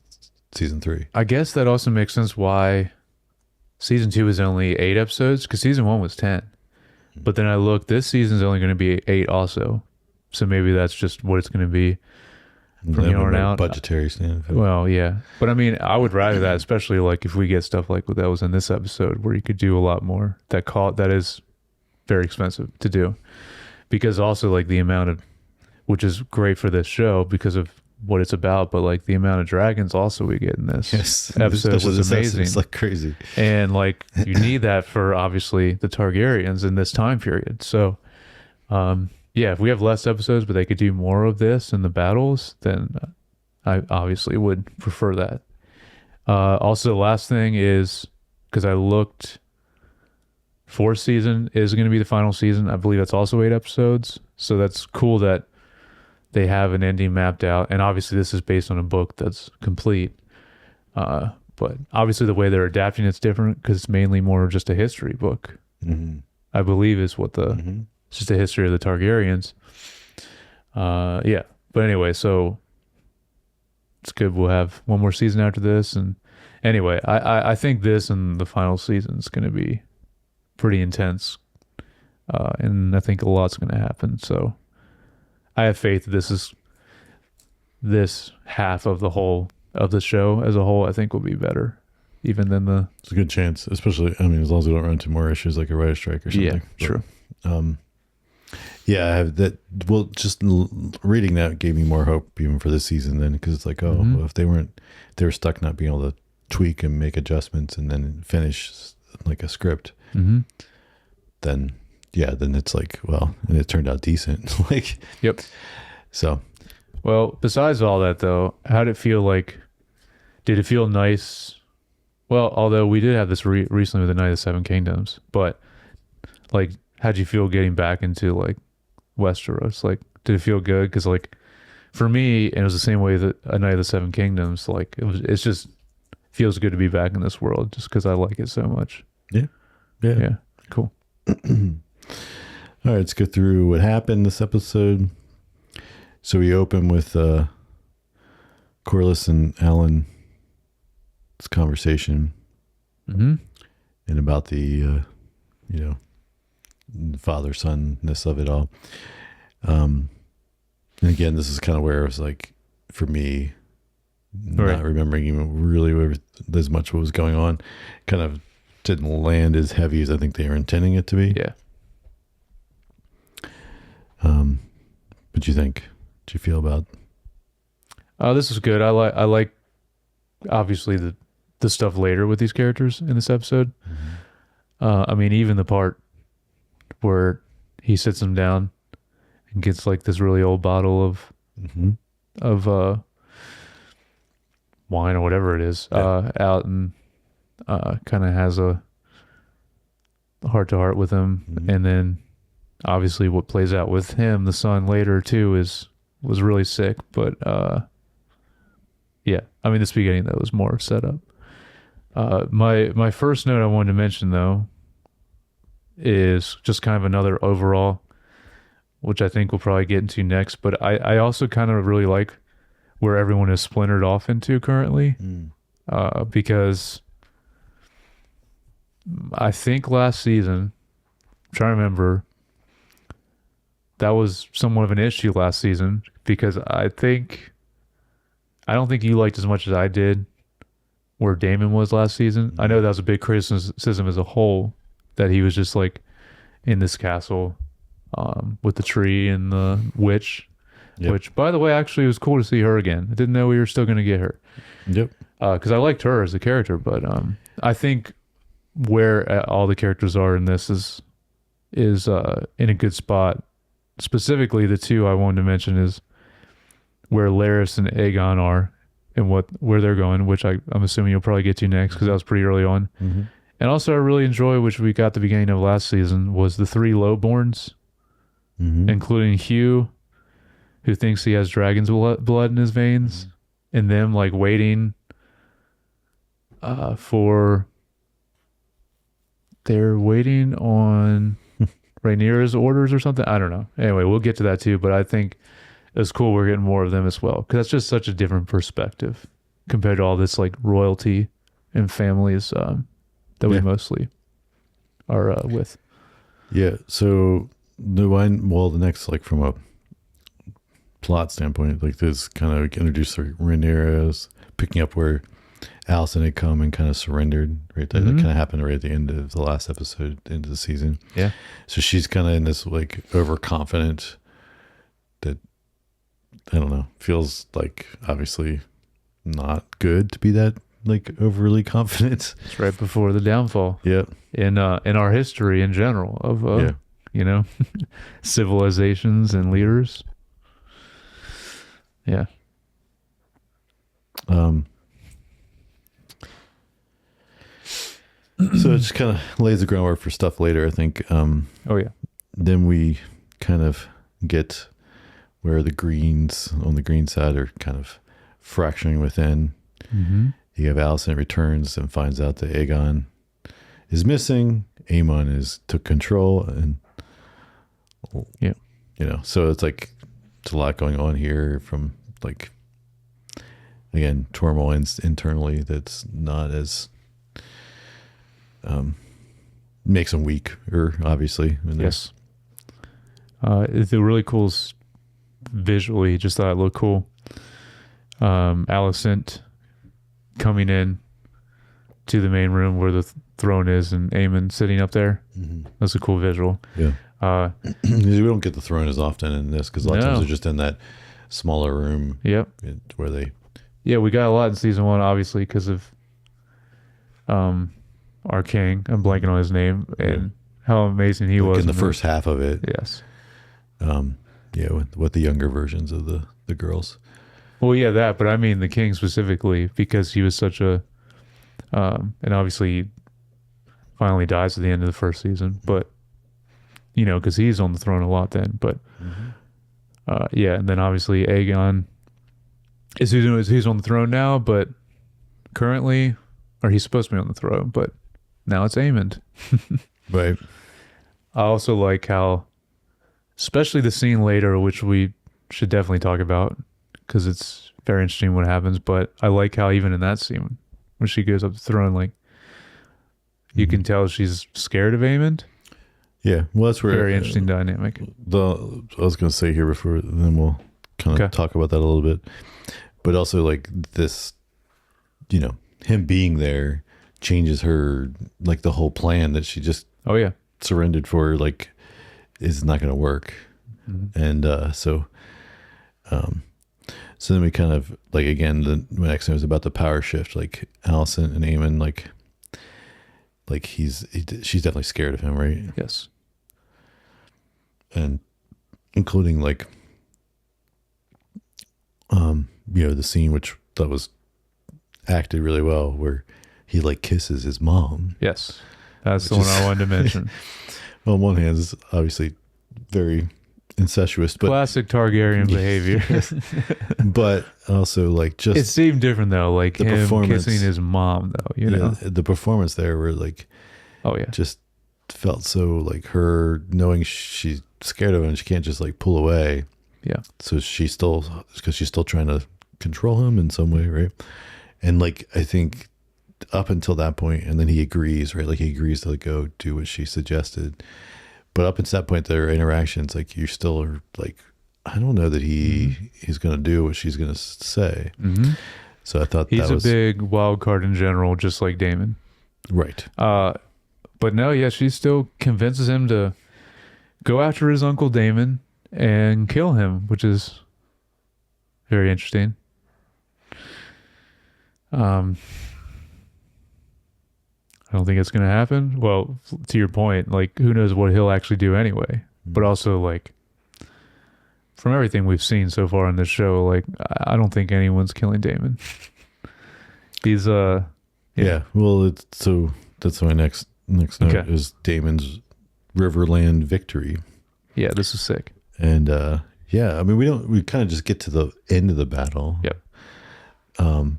season 3. I guess that also makes sense why season 2 is only 8 episodes, because season 1 was 10. But then I looked, this season's only going to be 8 also. So maybe that's just what it's going to be from here on out. Budgetary standpoint. Well, yeah. But I mean, I would rather that, especially like if we get stuff like what that was in this episode, where you could do a lot more. That is very expensive to do. Because also like the amount of, which is great for this show because of what it's about, but like the amount of dragons also we get in this episode was amazing. It's like crazy. And like you need that for obviously the Targaryens in this time period. So yeah, if we have less episodes but they could do more of this in the battles, then I obviously would prefer that. Also, the last thing is, because I looked, 4th season is going to be the final season. I believe that's also 8 episodes. So that's cool that they have an ending mapped out, and obviously this is based on a book that's complete. But obviously the way they're adapting it's different because it's mainly more just a history book. Mm-hmm. I believe is what it's just a history of the Targaryens. Yeah, but anyway, so it's good. We'll have one more season after this, and anyway, I think this and the final season is going to be pretty intense, and I think a lot's going to happen. So I have faith that this half of the show as a whole, I think will be better even than the... It's a good chance, especially, I mean, as long as we don't run into more issues like a writer's strike or something. Yeah, true. Yeah, I have that. Well, just reading that gave me more hope even for this season then, because it's like, well, if they were stuck not being able to tweak and make adjustments and then finish like a script, then it's like, well, and it turned out decent. Like, yep. So, well, besides all that though, how did it feel? Like, did it feel nice? Well, although we did have this recently with the Night of the Seven Kingdoms, but like, how'd you feel getting back into like Westeros? Like, did it feel good? Because like, for me, and it was the same way that a Night of the Seven Kingdoms. Like, it's just feels good to be back in this world, just because I like it so much. Yeah. Cool. All right, let's go through what happened this episode. So we open with Corlys and Alan's conversation, and about the father-son-ness of it all. And again, this is kind of where it was like, for me, not remembering even really as much what was going on, kind of didn't land as heavy as I think they were intending it to be. Yeah. What do you think? What do you feel about? This is good. I like obviously the stuff later with these characters in this episode. I mean, even the part where he sits them down and gets like this really old bottle of wine or whatever it is, out, and kind of has a heart to heart with him, and then obviously what plays out with him, the son, later too, was really sick. But yeah, I mean, this beginning though was more set up. My first note I wanted to mention though is just kind of another overall, which I think we'll probably get into next. But I also kind of really like where everyone is splintered off into currently, because I think last season, I'm trying to remember, that was somewhat of an issue last season, because I don't think you liked as much as I did where Daemon was last season. I know that was a big criticism as a whole, that he was just like in this castle with the tree and the witch. Yep. which, by the way, actually it was cool to see her again. I didn't know we were still going to get her. Yep. Because I liked her as a character, but I think where all the characters are in this is in a good spot. Specifically, the two I wanted to mention is where Laris and Aegon are and where they're going, which I'm assuming you'll probably get to next because that was pretty early on. Mm-hmm. And also I really enjoy, which we got at the beginning of last season, was the three lowborns, including Hugh, who thinks he has dragon's blood in his veins, and them like waiting they're waiting on Rhaenyra's orders or something. I don't know. Anyway, we'll get to that too, but I think it's cool we're getting more of them as well, because that's just such a different perspective compared to all this like royalty and families that we mostly are with. Yeah. So the next, like from a plot standpoint, like this kind of introduced Rhaenyra's picking up where Alicent had come and kind of surrendered, right? That kind of happened right at the end of the last episode, into the season. Yeah. So she's kind of in this like overconfident that, I don't know, feels like obviously not good to be that like overly confident. It's right before the downfall. Yeah. In our history in general of you know, civilizations and leaders. Yeah. So it just kind of lays the groundwork for stuff later, I think. Oh yeah. Then we kind of get where the greens on the green side are kind of fracturing within. You have Alicent returns and finds out that Aegon is missing. Aemon took control, and yeah, you know, so it's like it's a lot going on here from like, again, turmoil internally that's not as makes them weaker, obviously. Yes. It's a really cool visually, just thought it looked cool. Alicent coming in to the main room where the throne is and Aemon sitting up there. That's a cool visual. Yeah. We don't get the throne as often in this because a lot of times they're just in that smaller room. Yep. Where they. Yeah, we got a lot in season 1, obviously, because of our king. I'm blanking on his name and how amazing he was in the first half of it. Yes. Yeah, with the younger versions of the girls. Well, yeah, that, but I mean the king specifically, because he was such a, and obviously he finally dies at the end of the first season, but, you know, because he's on the throne a lot then, but, yeah, and then obviously Aegon is who's on the throne now, but currently, or he's supposed to be on the throne, but now it's Aemond. Right. I also like how, especially the scene later, which we should definitely talk about, because it's very interesting what happens, but I like how even in that scene when she goes up the throne, like you can tell she's scared of Aemond. Yeah, well, that's where very interesting dynamic. I was going to say here before, and then we'll kind of talk about that a little bit, but also like this, you know, him being there changes her, like the whole plan that she just surrendered for, like is not going to work. And so then we kind of like, again, the next thing was about the power shift, like Alicent and Aemon, like she's definitely scared of him, right? Yes. And including like, you know, the scene which that was acted really well, where he like kisses his mom. Yes, that's the one I wanted to mention. Well, on one hand, it's obviously very incestuous, but classic Targaryen behavior. But also like just it seemed different though, like the him performance, kissing his mom though, you know, the performance there were like, just felt so like her knowing she's scared of him and she can't just like pull away. Yeah. So because she's still trying to control him in some way, right? And like I think up until that point, and then he agrees, right? Like he agrees to like go do what she suggested. But up until that point, their interactions, like you still are like, I don't know that he's going to do what she's going to say. So I thought he's a big wild card in general, just like Daemon. Right. But no, yeah, she still convinces him to go after his uncle Daemon and kill him, which is Very interesting. I don't think it's going to happen. Well, to your point, like, who knows what he'll actually do anyway. But also, like, from everything we've seen so far on this show, like, I don't think anyone's killing Damon. He's yeah. Well, so that's my next note is Damon's Riverland victory. Yeah, this is sick. And yeah, I mean, we kind of just get to the end of the battle. Yep.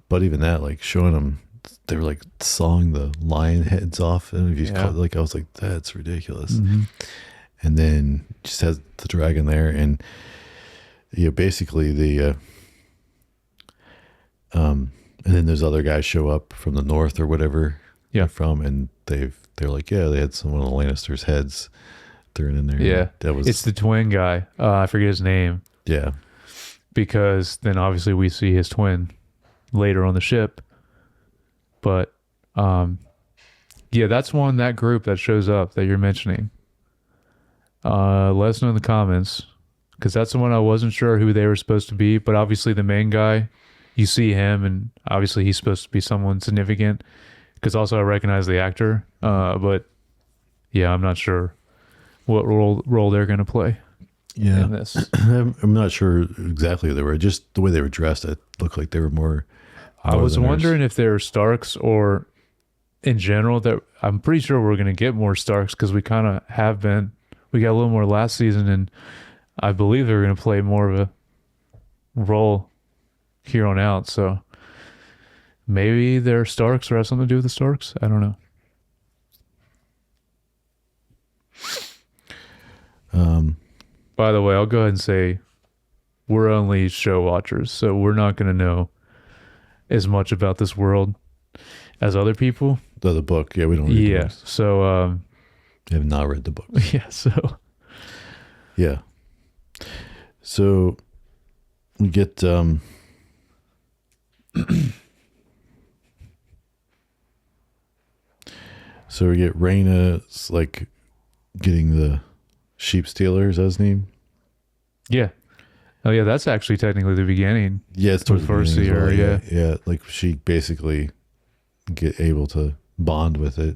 But even that, like, showing them, they were like sawing the lion heads off, and if you like, I was like, that's ridiculous. Mm-hmm. And then just has the dragon there, and basically the and then there's other guys show up from the north or whatever they're from, and they're like, they had one of the Lannisters' heads thrown in there. Yeah, it's the twin guy. I forget his name. Yeah, because then obviously we see his twin later on the ship. But that's that group that shows up that you're mentioning. Let us know in the comments, because that's the one I wasn't sure who they were supposed to be. But obviously the main guy, you see him, and obviously he's supposed to be someone significant, because also I recognize the actor. But yeah, I'm not sure what role they're going to play in this. I'm not sure exactly who they were. Just the way they were dressed, it looked like they were more. I was wondering if they were Starks, or in general, that I'm pretty sure we're going to get more Starks, because we kind of have been. We got a little more last season, and I believe they're going to play more of a role here on out. So maybe they're Starks or have something to do with the Starks. I don't know. By the way, I'll go ahead and say we're only show watchers, so we're not going to know as much about this world as other people. The book, we don't read the books. So I have not read the books. So we get so we get Rhaena, like, getting the sheep stealer. Is that his name? Yeah. Oh yeah, that's actually technically the beginning. Yeah, it's towards the first beginning as well. year. Yeah, like, she basically get able to bond with it,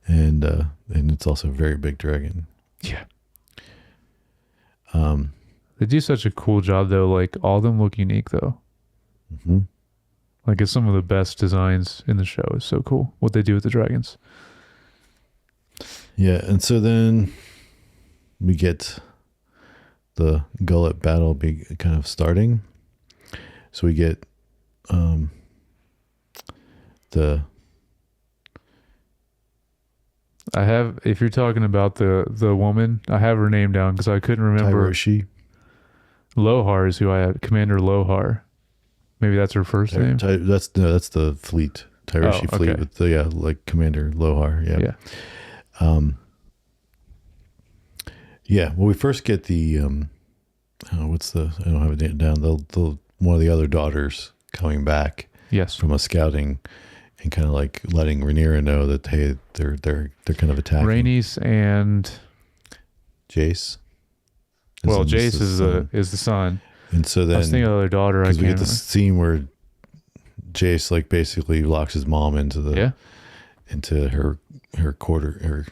and it's also a very big dragon. Yeah. They do such a cool job though. Like, all of them look unique though. Mm-hmm. Like, it's some of the best designs in the show. It's so cool what they do with the dragons. Yeah, and so then we get the gullet battle kind of starting. So we get if you're talking about the woman, I have her name down because I couldn't remember. Tyroshi. Lohar is who I have. Commander Lohar. Maybe that's her first name. That's the fleet. Tyroshi fleet with the like Commander Lohar. Yeah. Well, we first get the I don't have it down. The one of the other daughters coming back. Yes. From a scouting, and kind of like letting Rhaenyra know that, hey, they're kind of attacking. Rhaenys and Jace. Jace is the son. And so then I was thinking of the other daughter. Because we get the scene where Jace, like, basically locks his mom into her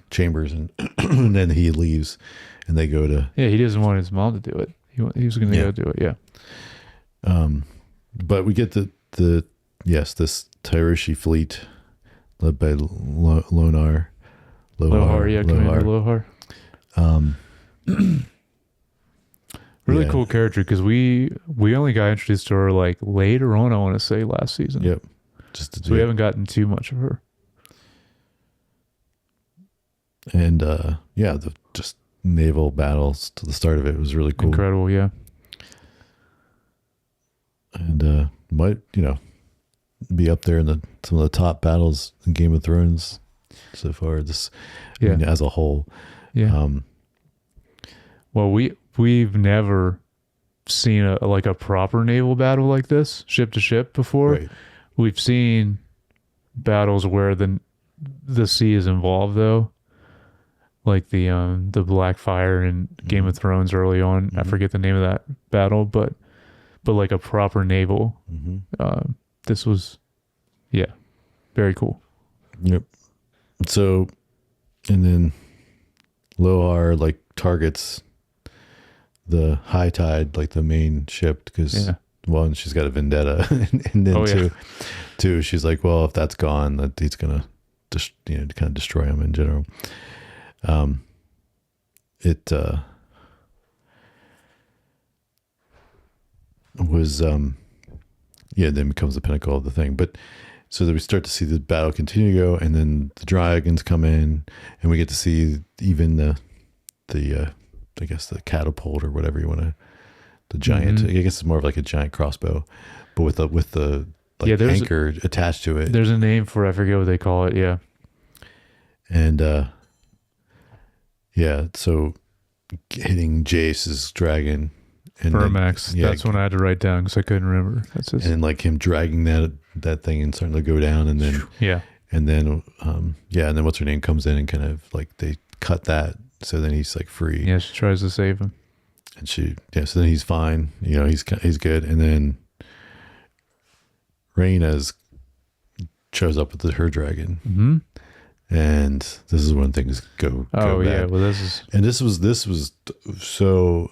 chambers, and and then he leaves, and they go to. Yeah, he doesn't want his mom to do it. He was going to go do it. Yeah. But we get this Tyroshi fleet led by Lohar. Commander Lohar. Really cool character, because we only got introduced to her like later on, I want to say, last season. Yep. We haven't gotten too much of her. And the just naval battles to the start of it was really cool. Incredible, yeah. And might be up there in some of the top battles in Game of Thrones so far. I mean, as a whole. Yeah. Well, we've never seen a proper naval battle like this, ship to ship, before. Right. We've seen battles where the sea is involved, though, like the Black Fire in Game of Thrones early on. I forget the name of that battle, but but like a proper naval. Mm-hmm. This was, yeah, very cool. Yep. So, and then Lohar like targets the high tide, like the main ship, because one, she's got a vendetta, and then two, she's like, well, if that's gone, that he's gonna just kind of destroy him in general. It was then becomes the pinnacle of the thing, but. So that we start to see the battle continue to go, and then the dragons come in, and we get to see even the I guess the catapult or whatever you want to, the giant. I guess it's more of like a giant crossbow, but with the anchor attached to it. There's a name for it, I forget what they call it. Yeah, and so hitting Jace's dragon. And Vermax. That's when I had to write down because I couldn't remember. That's his. And like him dragging that thing and starting to go down, and then and then what's her name comes in and kind of like they cut that, so then he's like free. Yeah, she tries to save him, and so then he's fine. He's good, and then Rhaenyra's shows up with her dragon, and this is when things go. Oh yeah, bad. well this was so.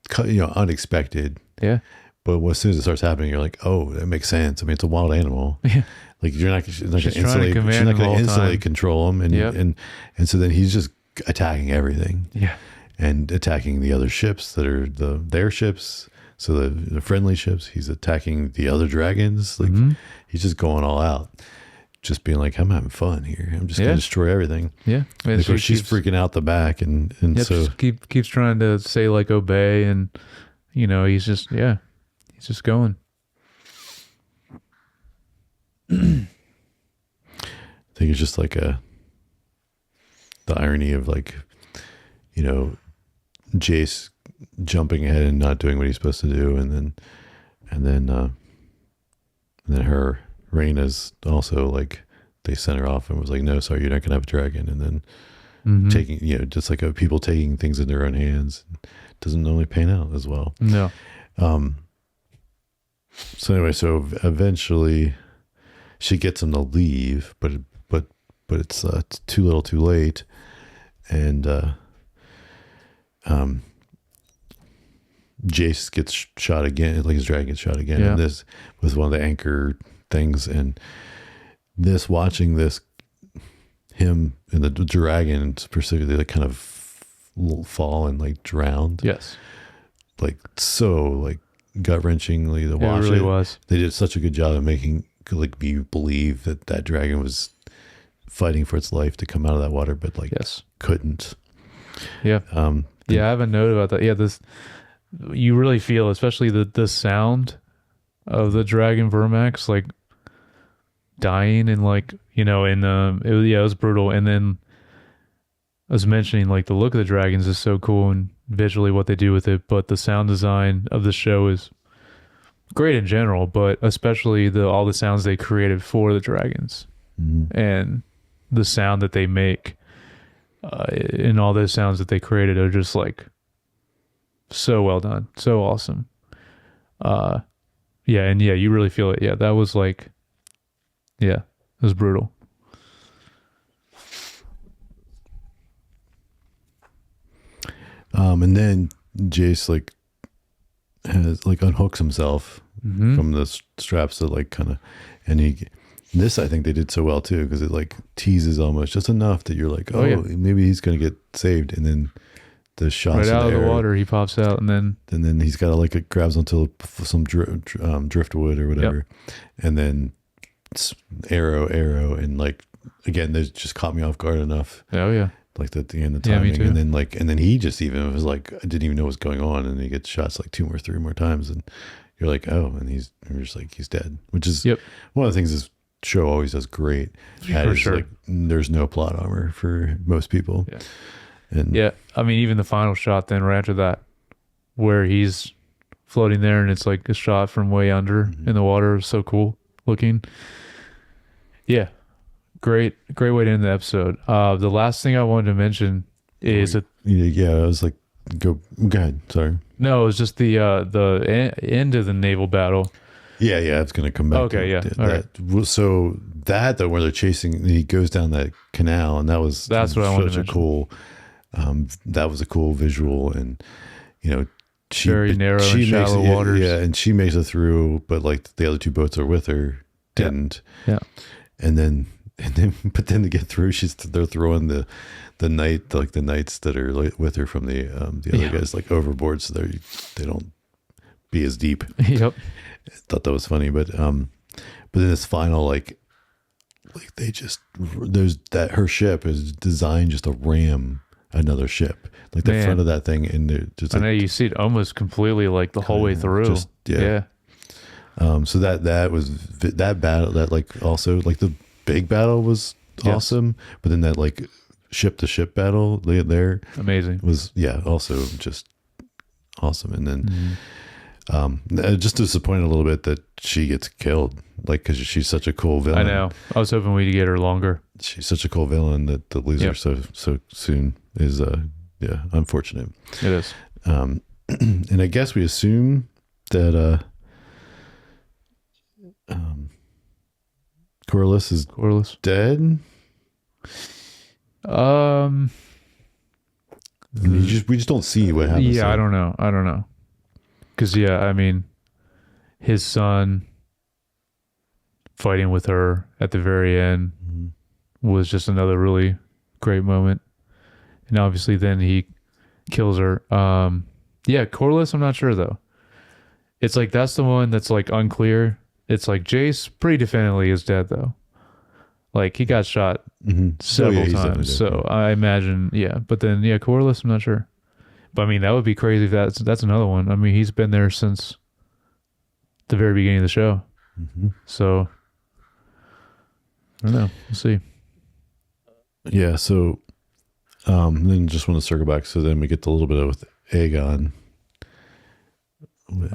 Unexpected. Yeah. But as soon as it starts happening, you're like, oh, that makes sense. I mean, it's a wild animal. Yeah. Like she's not going to instantly control him. And so then he's just attacking everything. Yeah. And attacking the other ships that are their ships. So the friendly ships, he's attacking the other dragons. Like he's just going all out. Just being like, I'm having fun here. I'm just going to destroy everything. Yeah. And so she's freaking out the back. And so keeps trying to say like obey. And, he's just going. I think it's just like the irony of like, Jace jumping ahead and not doing what he's supposed to do. And then her, Rhaenyra's also like, they sent her off and was like, no, sorry, you're not going to have a dragon. And then taking, just like people taking things in their own hands doesn't normally pan out as well. No. So anyway, so eventually she gets him to leave, but it's too little too late. And, Jace gets shot again, like his dragon gets shot again. And this was one of the anchor things. And watching this, him and the dragon specifically, like kind of fall and like drowned. Yes. Like so, like gut wrenchingly to watch. It really was. They did such a good job of making like you believe that dragon was fighting for its life to come out of that water, but like couldn't. Yeah. I have a note about that. Yeah, you really feel, especially the sound of the dragon Vermax like dying, and like it was brutal. And then I was mentioning like the look of the dragons is so cool and visually what they do with it, but the sound design of the show is great in general, but especially all the sounds they created for the dragons and the sound that they make and all those sounds that they created are just like so well done, so awesome. You really feel it. Yeah, that was like, it was brutal. And then Jace like unhooks himself from the straps that like kind of, and this I think they did so well too, because it like teases almost just enough that you're like, maybe he's gonna get saved, and then the shots right out of the water, he pops out, and then he's got it grabs onto some driftwood or whatever, and then arrow, and like again, they just caught me off guard enough. Oh yeah. Like the timing, and then he just even was like, I didn't even know what's going on, and he gets shots like 2 or 3 more times, and you're like, oh, and you're just like, he's dead, which is one of the things this show always does great. For sure. Like, there's no plot armor for most people. Yeah. And I mean, even the final shot then right after that, where he's floating there, and it's like a shot from way under in the water, so cool looking. Yeah. Great way to end the episode. The last thing I wanted to mention is I was like, go ahead. Sorry. No, it was just the end of the naval battle. Yeah, it's going to come back. Okay, yeah. All right. So that though, where they're chasing, he goes down that canal, and That's what I wanted to mention. cool. That was a cool visual, and you know, Very narrow and shallow waters. Yeah, and she makes it through, but like the other two boats are with her didn't. Yeah. And then, but then to get through, they're throwing the knights that are like with her from the other guys like overboard, so they don't be as deep. Yep. I thought that was funny, but then this final like they just her ship is designed just to ram another ship, like the front of that thing, and they're just I know you see it almost completely like the whole way through. Yeah. So that was that battle, that like also like the big battle was awesome, but then that like ship to ship battle there amazing was also just awesome. And then just disappointed a little bit that she gets killed, like because she's such a cool villain. I know. I was hoping we'd get her longer. She's such a cool villain that to lose her so soon is unfortunate. It is. And I guess we assume that Corliss is dead. I mean, we just don't see what happens. Yeah, I don't know. Because I mean, his son fighting with her at the very end was just another really great moment. And obviously then he kills her. Corliss, I'm not sure though. It's like that's the one that's like unclear. It's like Jace pretty definitively is dead though. Like he got shot several times. So I imagine, But then Corliss, I'm not sure. But I mean, that would be crazy if that's another one. I mean, he's been there since the very beginning of the show. So I don't know. We'll see. Yeah. So then just want to circle back. So then we get a little bit with Aegon.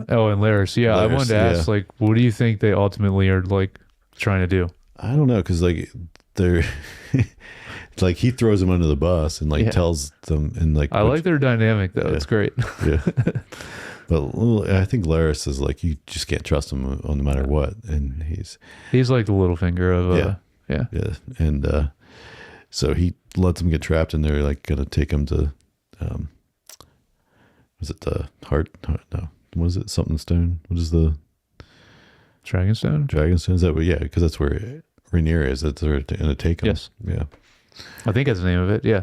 Oh, and Laris. Yeah, I wanted to ask, like, what do you think they ultimately are like trying to do? I don't know, because like they're like he throws them under the bus and like tells them, and like I like their dynamic though. It's great. But I think Laris is like, you just can't trust him on no matter what, and he's like the little finger of and so he lets them get trapped, and they're like gonna take him to was it the heart? No, was it something stone? What is the Dragonstone? Dragonstone, is that what? Yeah, because that's where Rhaenyra is. That's where they're gonna take him. Yes. Yeah. I think that's the name of it. Yeah.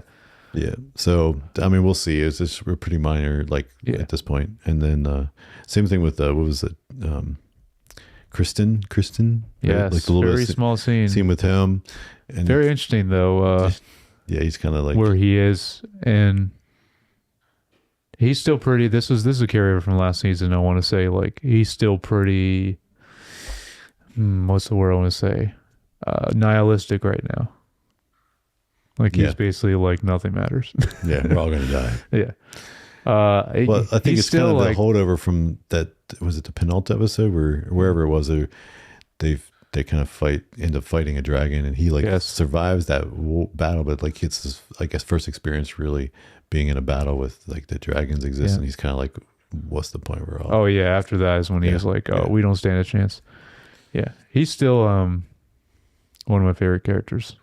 Yeah. So I mean, we'll see. It's just we're pretty minor, like at this point. And then same thing with what was it? Kristen. Yeah. Like the little very small scene with him. And very interesting though. He's kind of like where he is, and he's still pretty. This is a carryover from last season. I want to say like he's still pretty. What's the word I want to say? Nihilistic right now. Like he's basically like nothing matters. Yeah, we're all gonna die. Yeah. Well, I think it's still kind of like, the holdover from that. Was it the penultimate episode where wherever it was, they kind of end up fighting a dragon, and he like survives that battle, but like it's his, I guess, first experience really being in a battle with like the dragons exist, and he's kind of like, what's the point? We're all. Oh yeah, after that is when he was like, we don't stand a chance. Yeah, he's still one of my favorite characters.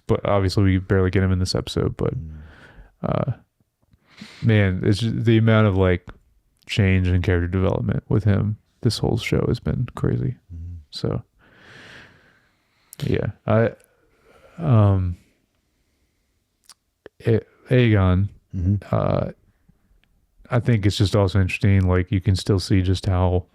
But obviously we barely get him in this episode, but man, it's just the amount of like change and character development with him this whole show has been crazy. So Aegon, I think it's just also interesting, like you can still see just how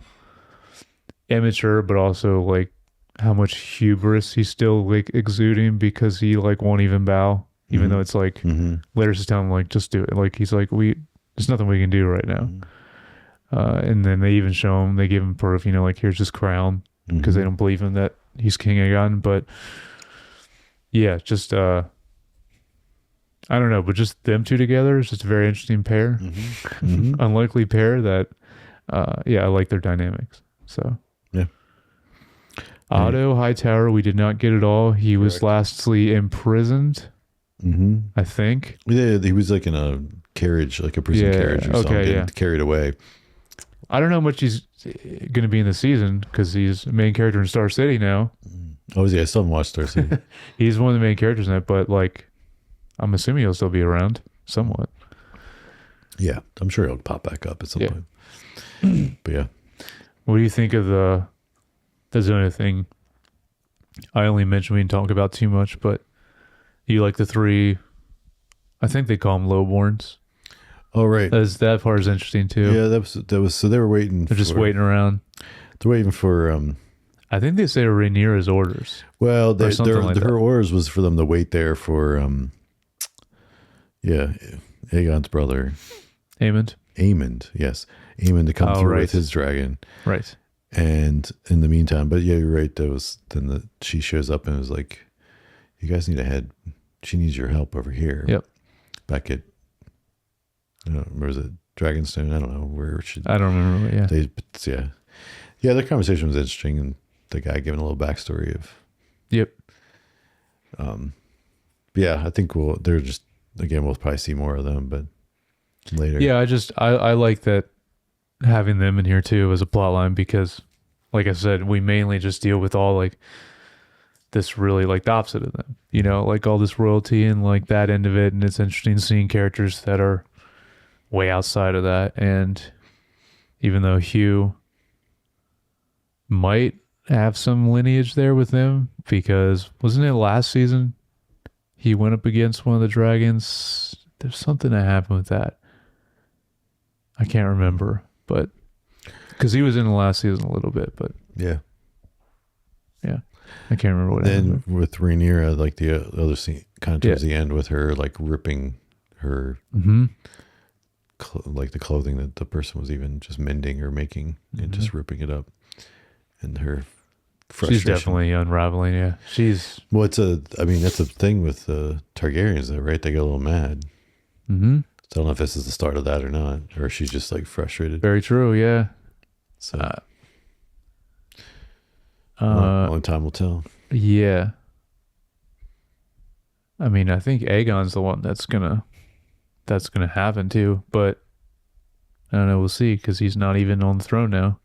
immature, but also like how much hubris he's still like exuding, because he like won't even bow, even though it's like Laris is telling him like, just do it. Like he's like, there's nothing we can do right now. And then they even show him, they give him proof, like here's his crown, because they don't believe him that he's King Aegon. But yeah, just I don't know, but just them two together is just a very interesting pair. Unlikely pair that I like their dynamics. So Otto Hightower, we did not get it all. He was lastly imprisoned, I think. Yeah, he was like in a carriage, like a prison carriage or something, getting carried away. I don't know how much he's going to be in the season because he's a main character in Star City now. Oh, yeah, I still haven't watched Star City. He's one of the main characters in it, but like, I'm assuming he'll still be around somewhat. Yeah, I'm sure he'll pop back up at some point. But yeah. What do you think of that's the only thing I only mentioned we didn't talk about too much, but you like the 3, I think they call them lowborns. Oh, right. That part is interesting too. Yeah, that was so they were waiting. They're just waiting around. They're waiting for I think they say Rhaenyra's orders. Well, her orders was for them to wait there for Aegon's brother. Aemond, yes. Aemond to come through with his dragon. Right. And in the meantime, but yeah, you're right. She shows up and is like, you guys need to head. She needs your help over here. Yep. Back at, where was it? Dragonstone? I don't know. I don't remember. Yeah. Yeah, the conversation was interesting. And the guy giving a little backstory of. Yep. Yeah, I think we'll probably see more of them, but later. Yeah, I like that having them in here too as a plot line because, like I said, we mainly just deal with all like this really like the opposite of them, like all this royalty and like that end of it. And it's interesting seeing characters that are way outside of that. And even though Hugh might have some lineage there with them, because wasn't it last season he went up against one of the dragons? There's something that happened with that. I can't remember, but because he was in the last season a little bit, but yeah, I can't remember what. Then with Rhaenyra, like the other scene, kind of towards the end, with her like ripping her, like the clothing that the person was even just mending or making, and just ripping it up, and her frustration. She's definitely unraveling. Yeah, that's a thing with Targaryens, though, right? They get a little mad. Mm-hmm. So I don't know if this is the start of that or not, or she's just like frustrated. Very true. Yeah. So only time will tell. Yeah. I mean, I think Aegon's the one that's gonna happen too, but I don't know. We'll see because he's not even on the throne now.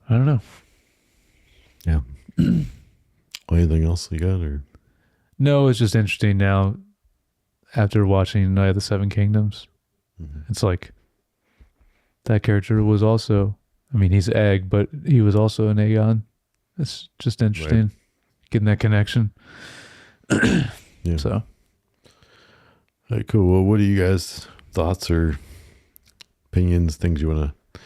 I don't know. Yeah. Anything else you got, or? No, it's just interesting now. After watching Night of the Seven Kingdoms, it's like that character was also, I mean, he's Egg, but he was also an Aegon. It's just interesting getting that connection. Yeah. So. All right, cool. Well, what are you guys' thoughts or opinions, things you want to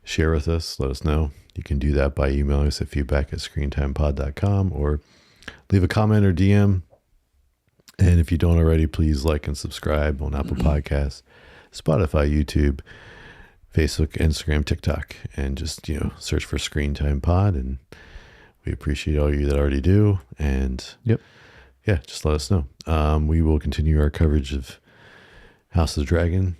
share with us? Let us know. You can do that by emailing us at feedback@screentimepod.com or leave a comment or DM. And if you don't already, please like and subscribe on Apple Podcasts, Spotify, YouTube, Facebook, Instagram, TikTok, and just, search for Screen Time Pod. And we appreciate all you that already do. And just let us know. We will continue our coverage of House of the Dragon,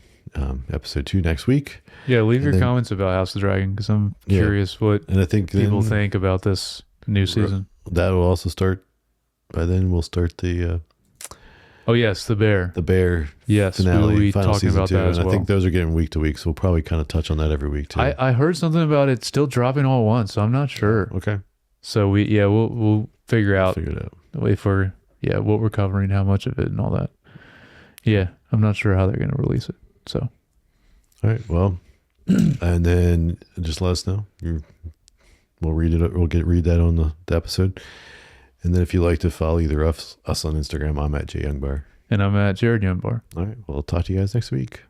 episode 2 next week. Yeah, leave your comments about House of the Dragon because I'm curious what I think people think about this new season. That will also start. By then, we'll start the. Oh yes, the bear. Yes, finale. We'll be final talking season about 2, that as and well. I think those are getting week to week, so we'll probably kind of touch on that every week too. I heard something about it still dropping all at once, so I'm not sure. Okay. So we'll figure it out if we're what we're covering, how much of it, and all that. Yeah, I'm not sure how they're going to release it. So. All right. Well, and then just let us know. We'll read it. We'll read that on the episode. And then if you like to follow either us on Instagram, I'm at JYoungBar. And I'm at Jared Youngbar. All right. Well, I'll talk to you guys next week.